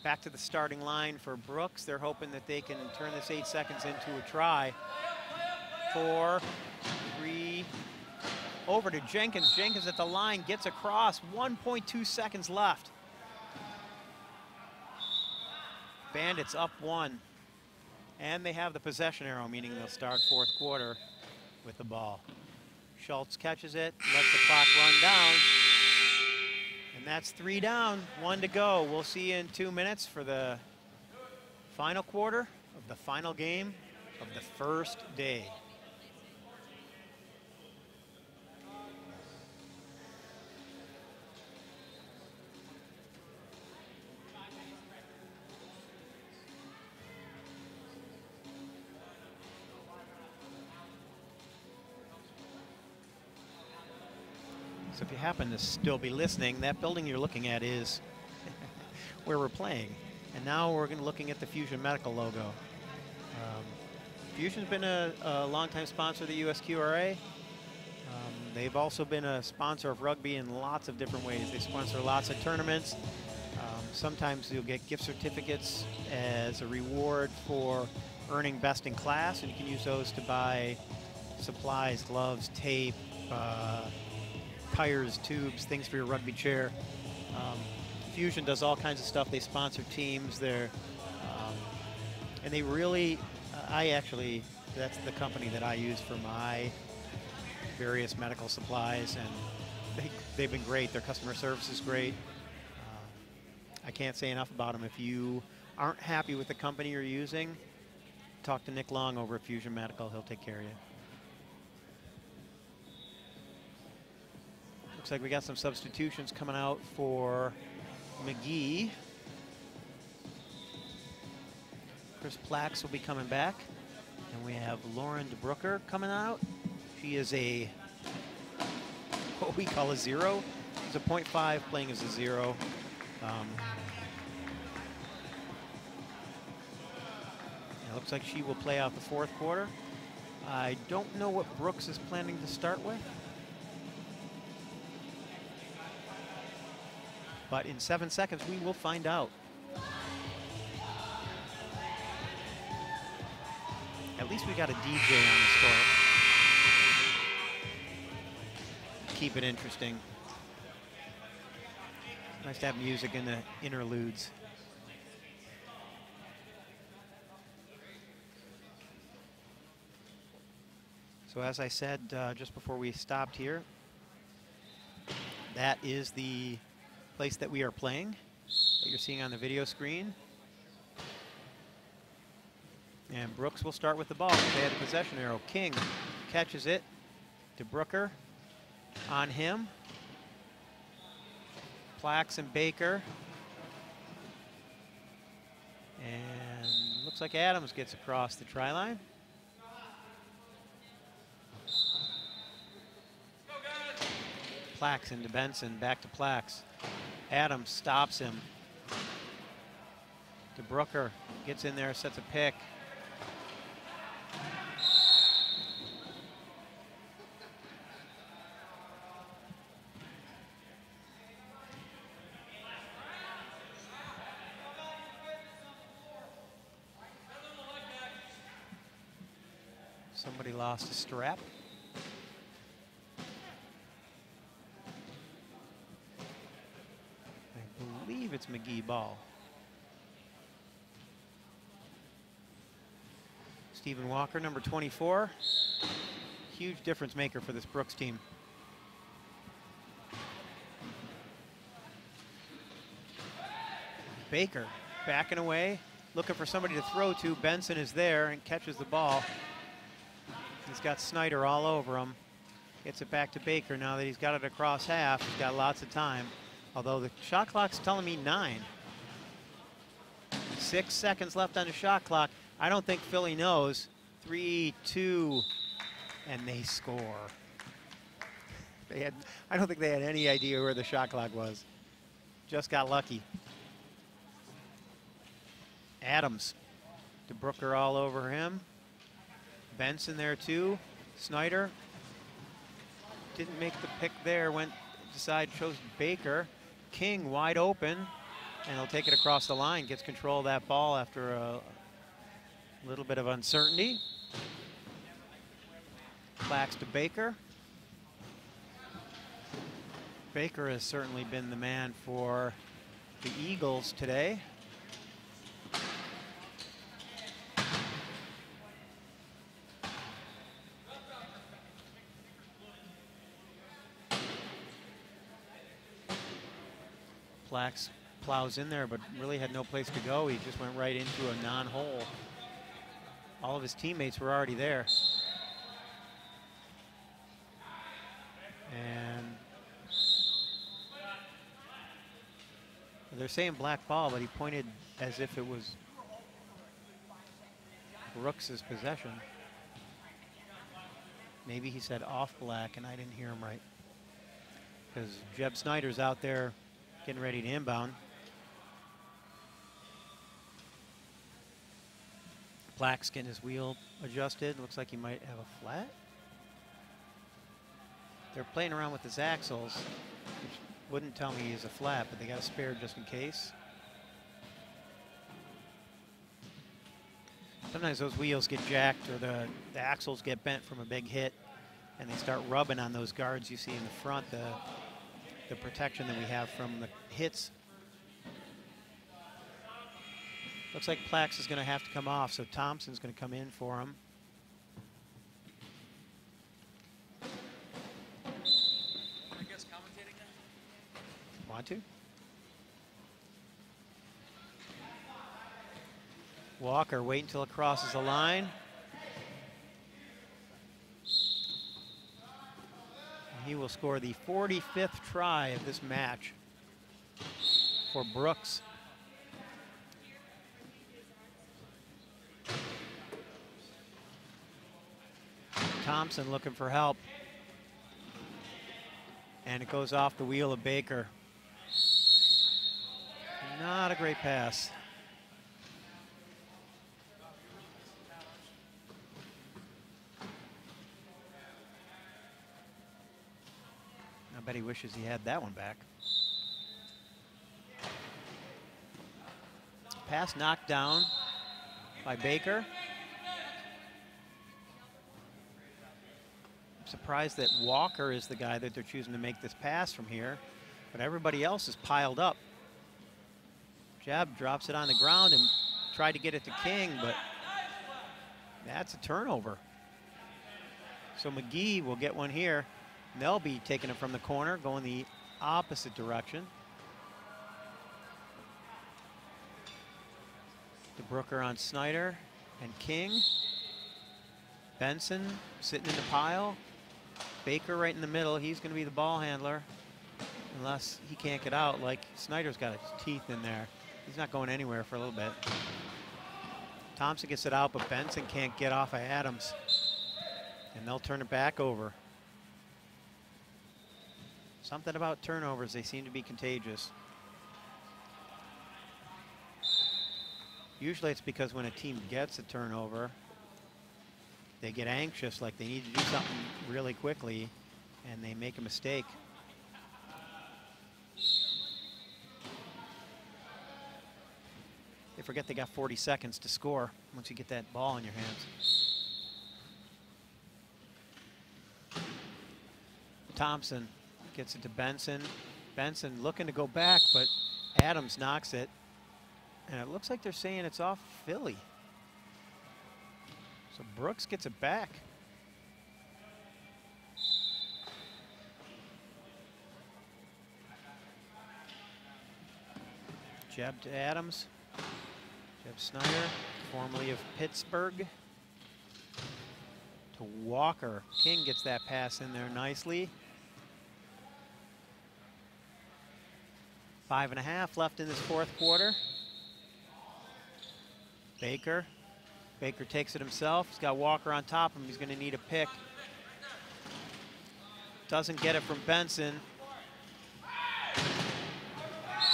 back to the starting line for Brooks. They're hoping that they can turn this 8 seconds into a try. 4, 3, over to Jenkins. Jenkins at the line, gets across. 1.2 seconds left. Bandits up 1. And they have the possession arrow, meaning they'll start fourth quarter with the ball. Schultz catches it, lets the clock run down. And that's 3 down, 1 to go. We'll see you in 2 minutes for the final quarter of the final game of the first day. So if you happen to still be listening, that building you're looking at is where we're playing. And now we're looking at the Fusion Medical logo. Fusion's been a longtime sponsor of the USQRA. They've also been a sponsor of rugby in lots of different ways. They sponsor lots of tournaments. Sometimes you'll get gift certificates as a reward for earning best in class, and you can use those to buy supplies, gloves, tape, tires, tubes, things for your rugby chair. Fusion does all kinds of stuff. They sponsor teams there. And they really, that's the company that I use for my various medical supplies, and they've been great. Their customer service is great. I can't say enough about them. If you aren't happy with the company you're using, talk to Nick Long over at Fusion Medical. He'll take care of you. Looks like we got some substitutions coming out for McGee. Chris Plax will be coming back. And we have Lauren DeBrooker coming out. She is a, what we call a zero. She's a 0.5 playing as a zero. It looks like she will play out the fourth quarter. I don't know what Brooks is planning to start with. But in 7 seconds, we will find out. At least we got a DJ on the start. Keep it interesting. Nice to have music in the interludes. So as I said just before we stopped here, that is the place that we are playing, that you're seeing on the video screen. And Brooks will start with the ball. They had the possession arrow. King catches it. DeBrooker on him. Plax and Baker. And looks like Adams gets across the try line. Plax into Benson, back to Plax. Adams stops him. DeBrooker gets in there, sets a pick. Somebody lost a strap. I believe it's McGee ball. Stephen Walker, number 24. Huge difference maker for this Brooks team. Baker backing away, looking for somebody to throw to. Benson is there and catches the ball. He's got Snyder all over him. Gets it back to Baker now that he's got it across half. He's got lots of time. Although the shot clock's telling me 9. 6 seconds left on the shot clock. I don't think Philly knows. 3, 2, and they score. I don't think they had any idea where the shot clock was. Just got lucky. Adams. DeBrooker all over him. Benson there too. Snyder didn't make the pick there. Chose Baker. King wide open, and he'll take it across the line. Gets control of that ball after a little bit of uncertainty. Plax to Baker. Baker has certainly been the man for the Eagles today. Plax plows in there, but really had no place to go. He just went right into a non-hole. All of his teammates were already there. And they're saying black ball, but he pointed as if it was Brooks's possession. Maybe he said off black, and I didn't hear him right. Because Jeb Snyder's out there getting ready to inbound. Plax getting his wheel adjusted. Looks like he might have a flat. They're playing around with his axles, which wouldn't tell me he's a flat, but they got a spare just in case. Sometimes those wheels get jacked or the axles get bent from a big hit, and they start rubbing on those guards you see in the front, the protection that we have from the hits. Looks like Plax is going to have to come off, so Thompson's going to come in for him. I guess commentating now? Want to? Walker, wait until it crosses the line. He will score the 45th try of this match for Brooks. Thompson looking for help. And it goes off the wheel of Baker. Not a great pass. I bet he wishes he had that one back. Pass knocked down by Baker. I'm surprised that Walker is the guy that they're choosing to make this pass from here, but everybody else is piled up. Jeb drops it on the ground and tried to get it to King, but that's a turnover. So McGee will get one here. And they'll be taking it from the corner, going the opposite direction. DeBrooker on Snyder and King. Benson sitting in the pile. Baker right in the middle. He's going to be the ball handler unless he can't get out. Like Snyder's got his teeth in there. He's not going anywhere for a little bit. Thompson gets it out, but Benson can't get off of Adams. And they'll turn it back over. Something about turnovers, they seem to be contagious. Usually it's because when a team gets a turnover, they get anxious, like they need to do something really quickly, and they make a mistake. They forget they got 40 seconds to score once you get that ball in your hands. Thompson gets it to Benson. Benson looking to go back, but Adams knocks it. And it looks like they're saying it's off Philly. So Brooks gets it back. Jab to Adams. Jeb Snyder, formerly of Pittsburgh. To Walker. King gets that pass in there nicely. 5.5 left in this fourth quarter. Baker. Baker takes it himself. He's got Walker on top of him. He's going to need a pick. Doesn't get it from Benson.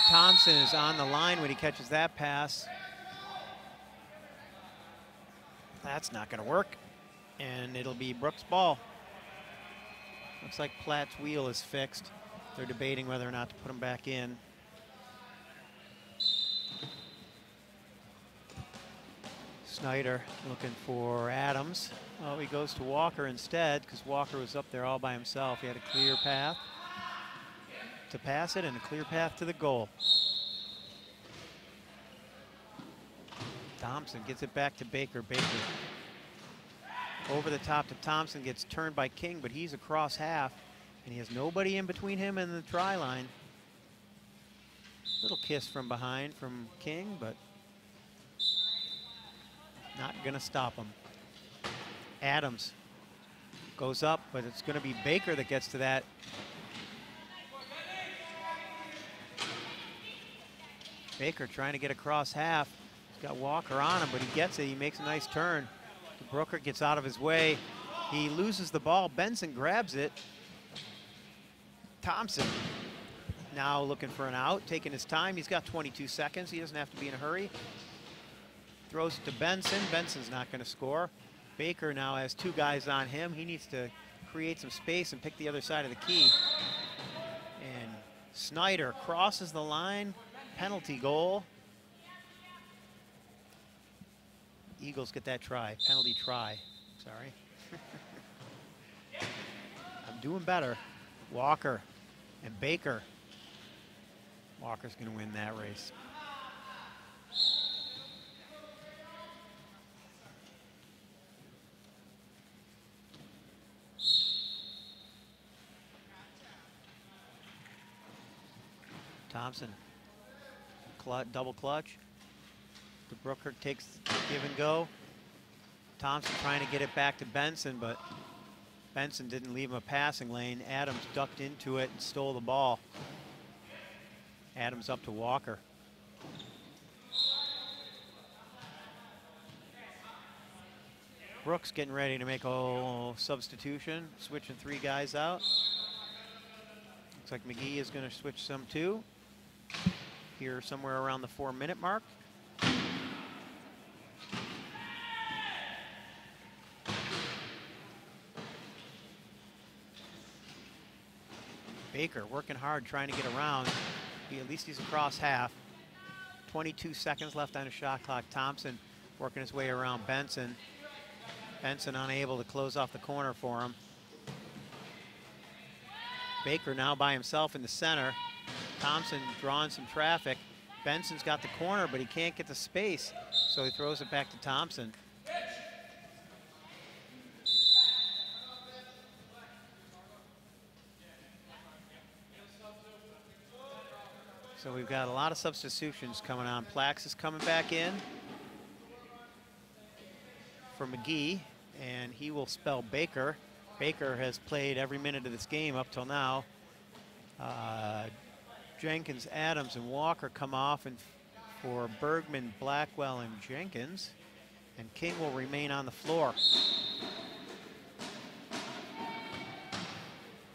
Thompson is on the line when he catches that pass. That's not going to work. And it'll be Brooks' ball. Looks like Platt's wheel is fixed. They're debating whether or not to put him back in. Snyder looking for Adams. Oh, he goes to Walker instead because Walker was up there all by himself. He had a clear path to pass it and a clear path to the goal. Thompson gets it back to Baker. Baker over the top to Thompson, gets turned by King, but he's across half and he has nobody in between him and the try line. Little kiss from behind from King, but not going to stop him. Adams goes up, but it's going to be Baker that gets to that. Baker trying to get across half. He's got Walker on him, but he gets it. He makes a nice turn. DeBrooker gets out of his way. He loses the ball. Benson grabs it. Thompson now looking for an out, taking his time. He's got 22 seconds. He doesn't have to be in a hurry. Throws it to Benson. Benson's not going to score. Baker now has two guys on him. He needs to create some space and pick the other side of the key. And Snyder crosses the line. Penalty goal. Eagles get that try. Penalty try. Sorry. I'm doing better. Walker and Baker. Walker's going to win that race. Thompson, double clutch. DeBrooker takes give and go. Thompson trying to get it back to Benson, but Benson didn't leave him a passing lane. Adams ducked into it and stole the ball. Adams up to Walker. Brooks getting ready to make a substitution, switching 3 guys out. Looks like McGee is going to switch some too. Here somewhere around the 4-minute mark. Baker working hard, trying to get around. At least he's across half. 22 seconds left on the shot clock. Thompson working his way around Benson. Benson unable to close off the corner for him. Baker now by himself in the center. Thompson drawing some traffic. Benson's got the corner, but he can't get the space, so he throws it back to Thompson. So we've got a lot of substitutions coming on. Plax is coming back in for McGee, and he will spell Baker. Baker has played every minute of this game up till now. Jenkins, Adams, and Walker come off, and for Bergman, Blackwell, and Jenkins. And King will remain on the floor.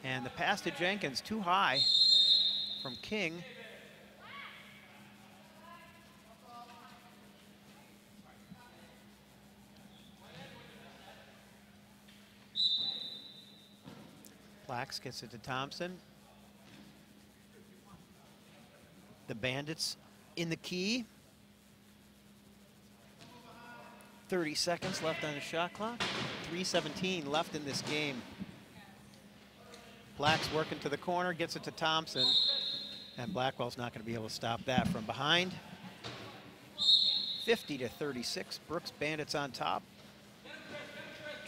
And the pass to Jenkins, too high from King. Plax gets it to Thompson. The Bandits in the key. 30 seconds left on the shot clock. 3:17 left in this game. Plax working to the corner, gets it to Thompson. And Blackwell's not going to be able to stop that from behind. 50-36, Brooks Bandits on top.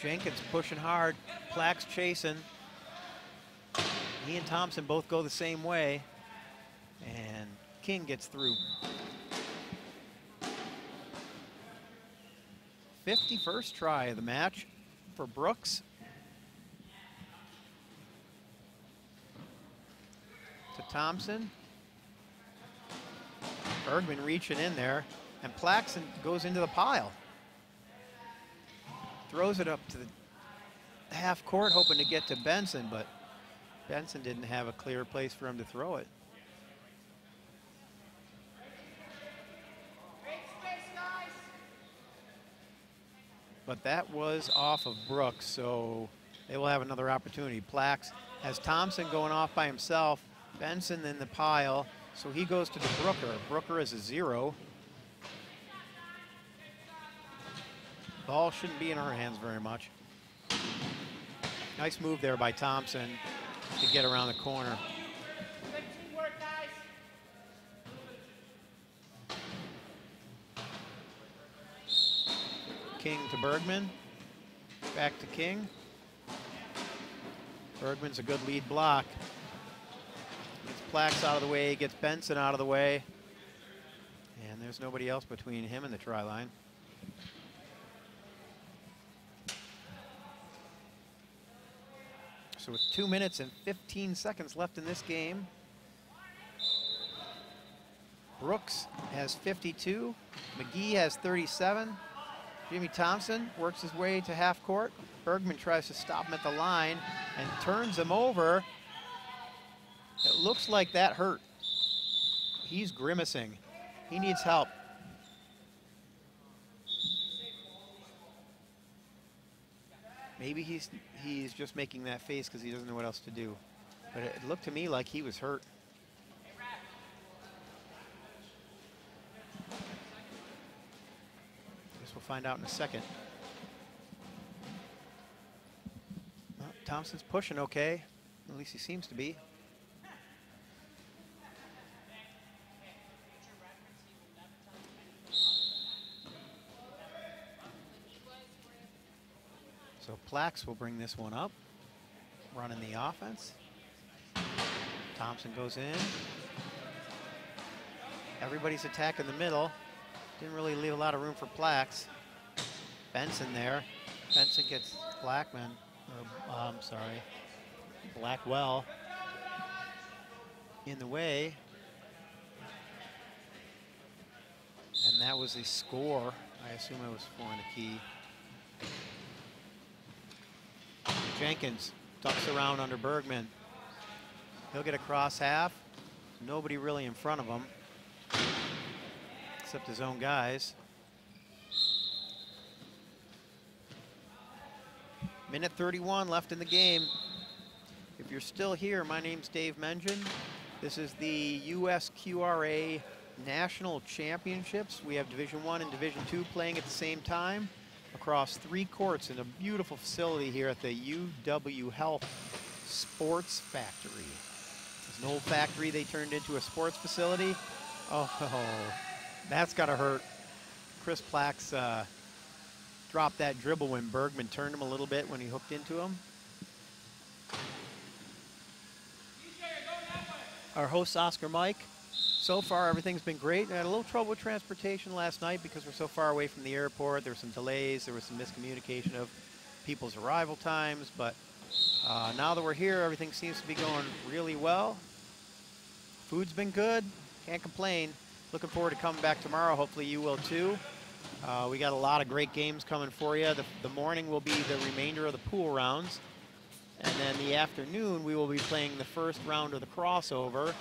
Jenkins pushing hard, Plax chasing. He and Thompson both go the same way, and King gets through. 51st try of the match for Brooks. To Thompson. Bergman reaching in there, and Plaxton goes into the pile. Throws it up to the half court, hoping to get to Benson, but Benson didn't have a clear place for him to throw it. But that was off of Brooks, so they will have another opportunity. Plax has Thompson going off by himself, Benson in the pile, so he goes to the Brooker. Brooker is a 0. Ball shouldn't be in our hands very much. Nice move there by Thompson to get around the corner. Good teamwork, guys. King to Bergman. Back to King. Bergman's a good lead block. Gets Plax out of the way, gets Benson out of the way. And there's nobody else between him and the try line. So with 2 minutes and 15 seconds left in this game, Brooks has 52, McGee has 37. Jimmy Thompson works his way to half court. Bergman tries to stop him at the line and turns him over. It looks like that hurt. He's grimacing. He needs help. Maybe he's just making that face because he doesn't know what else to do. But it looked to me like he was hurt. Guess we'll find out in a second. Well, Thompson's pushing okay. At least he seems to be. So Plax will bring this one up, running the offense. Thompson goes in. Everybody's attacking the middle. Didn't really leave a lot of room for Plax. Benson there. Benson gets Blackman. I'm sorry, Blackwell in the way. And that was a score. I assume it was 4 in the key. Jenkins ducks around under Bergman. He'll get across half. Nobody really in front of him, except his own guys. Minute 31 left in the game. If you're still here, my name's Dave Mengen. This is the USQRA National Championships. We have Division I and Division II playing at the same time across 3 courts in a beautiful facility here at the UW Health Sports Factory. It's an old factory they turned into a sports facility. Oh, that's gotta hurt. Chris Plax dropped that dribble when Bergman turned him a little bit when he hooked into him. Our host, Oscar Mike. So far, everything's been great. I had a little trouble with transportation last night because we're so far away from the airport. There were some delays. There was some miscommunication of people's arrival times. But now that we're here, everything seems to be going really well. Food's been good. Can't complain. Looking forward to coming back tomorrow. Hopefully you will too. We got a lot of great games coming for you. The morning will be the remainder of the pool rounds. And then the afternoon, we will be playing the first round of the crossover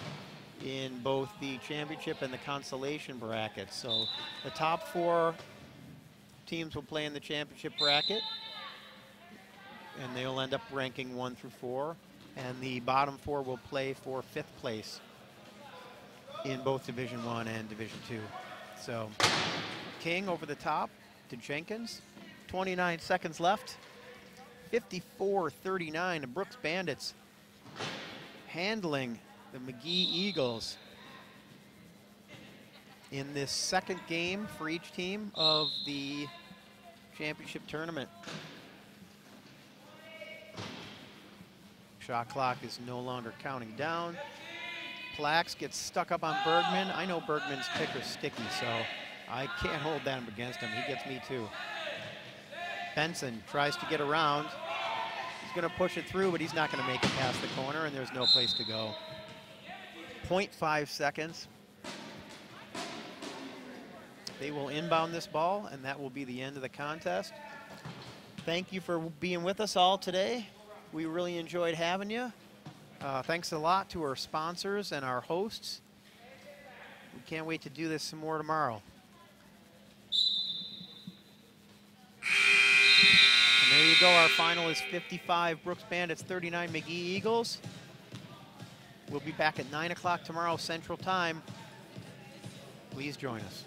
in both the championship and the consolation brackets. So the top 4 teams will play in the championship bracket, and they'll end up ranking 1 through 4. And the bottom 4 will play for 5th place in both Division I and Division II. So King over the top to Jenkins. 29 seconds left. 54-39, the Brooks Bandits handling the McGee Eagles in this second game for each team of the championship tournament. Shot clock is no longer counting down. Plax gets stuck up on Bergman. I know Bergman's picker's sticky, so I can't hold that against him. He gets me too. Benson tries to get around. He's going to push it through, but he's not going to make it past the corner, and there's no place to go. 0.5 seconds. They will inbound this ball, and that will be the end of the contest. Thank you for being with us all today. We really enjoyed having you. Thanks a lot to our sponsors and our hosts. We can't wait to do this some more tomorrow. And there you go. Our final is 55 Brooks Bandits, 39 McGee Eagles. We'll be back at 9 o'clock tomorrow Central Time. Please join us.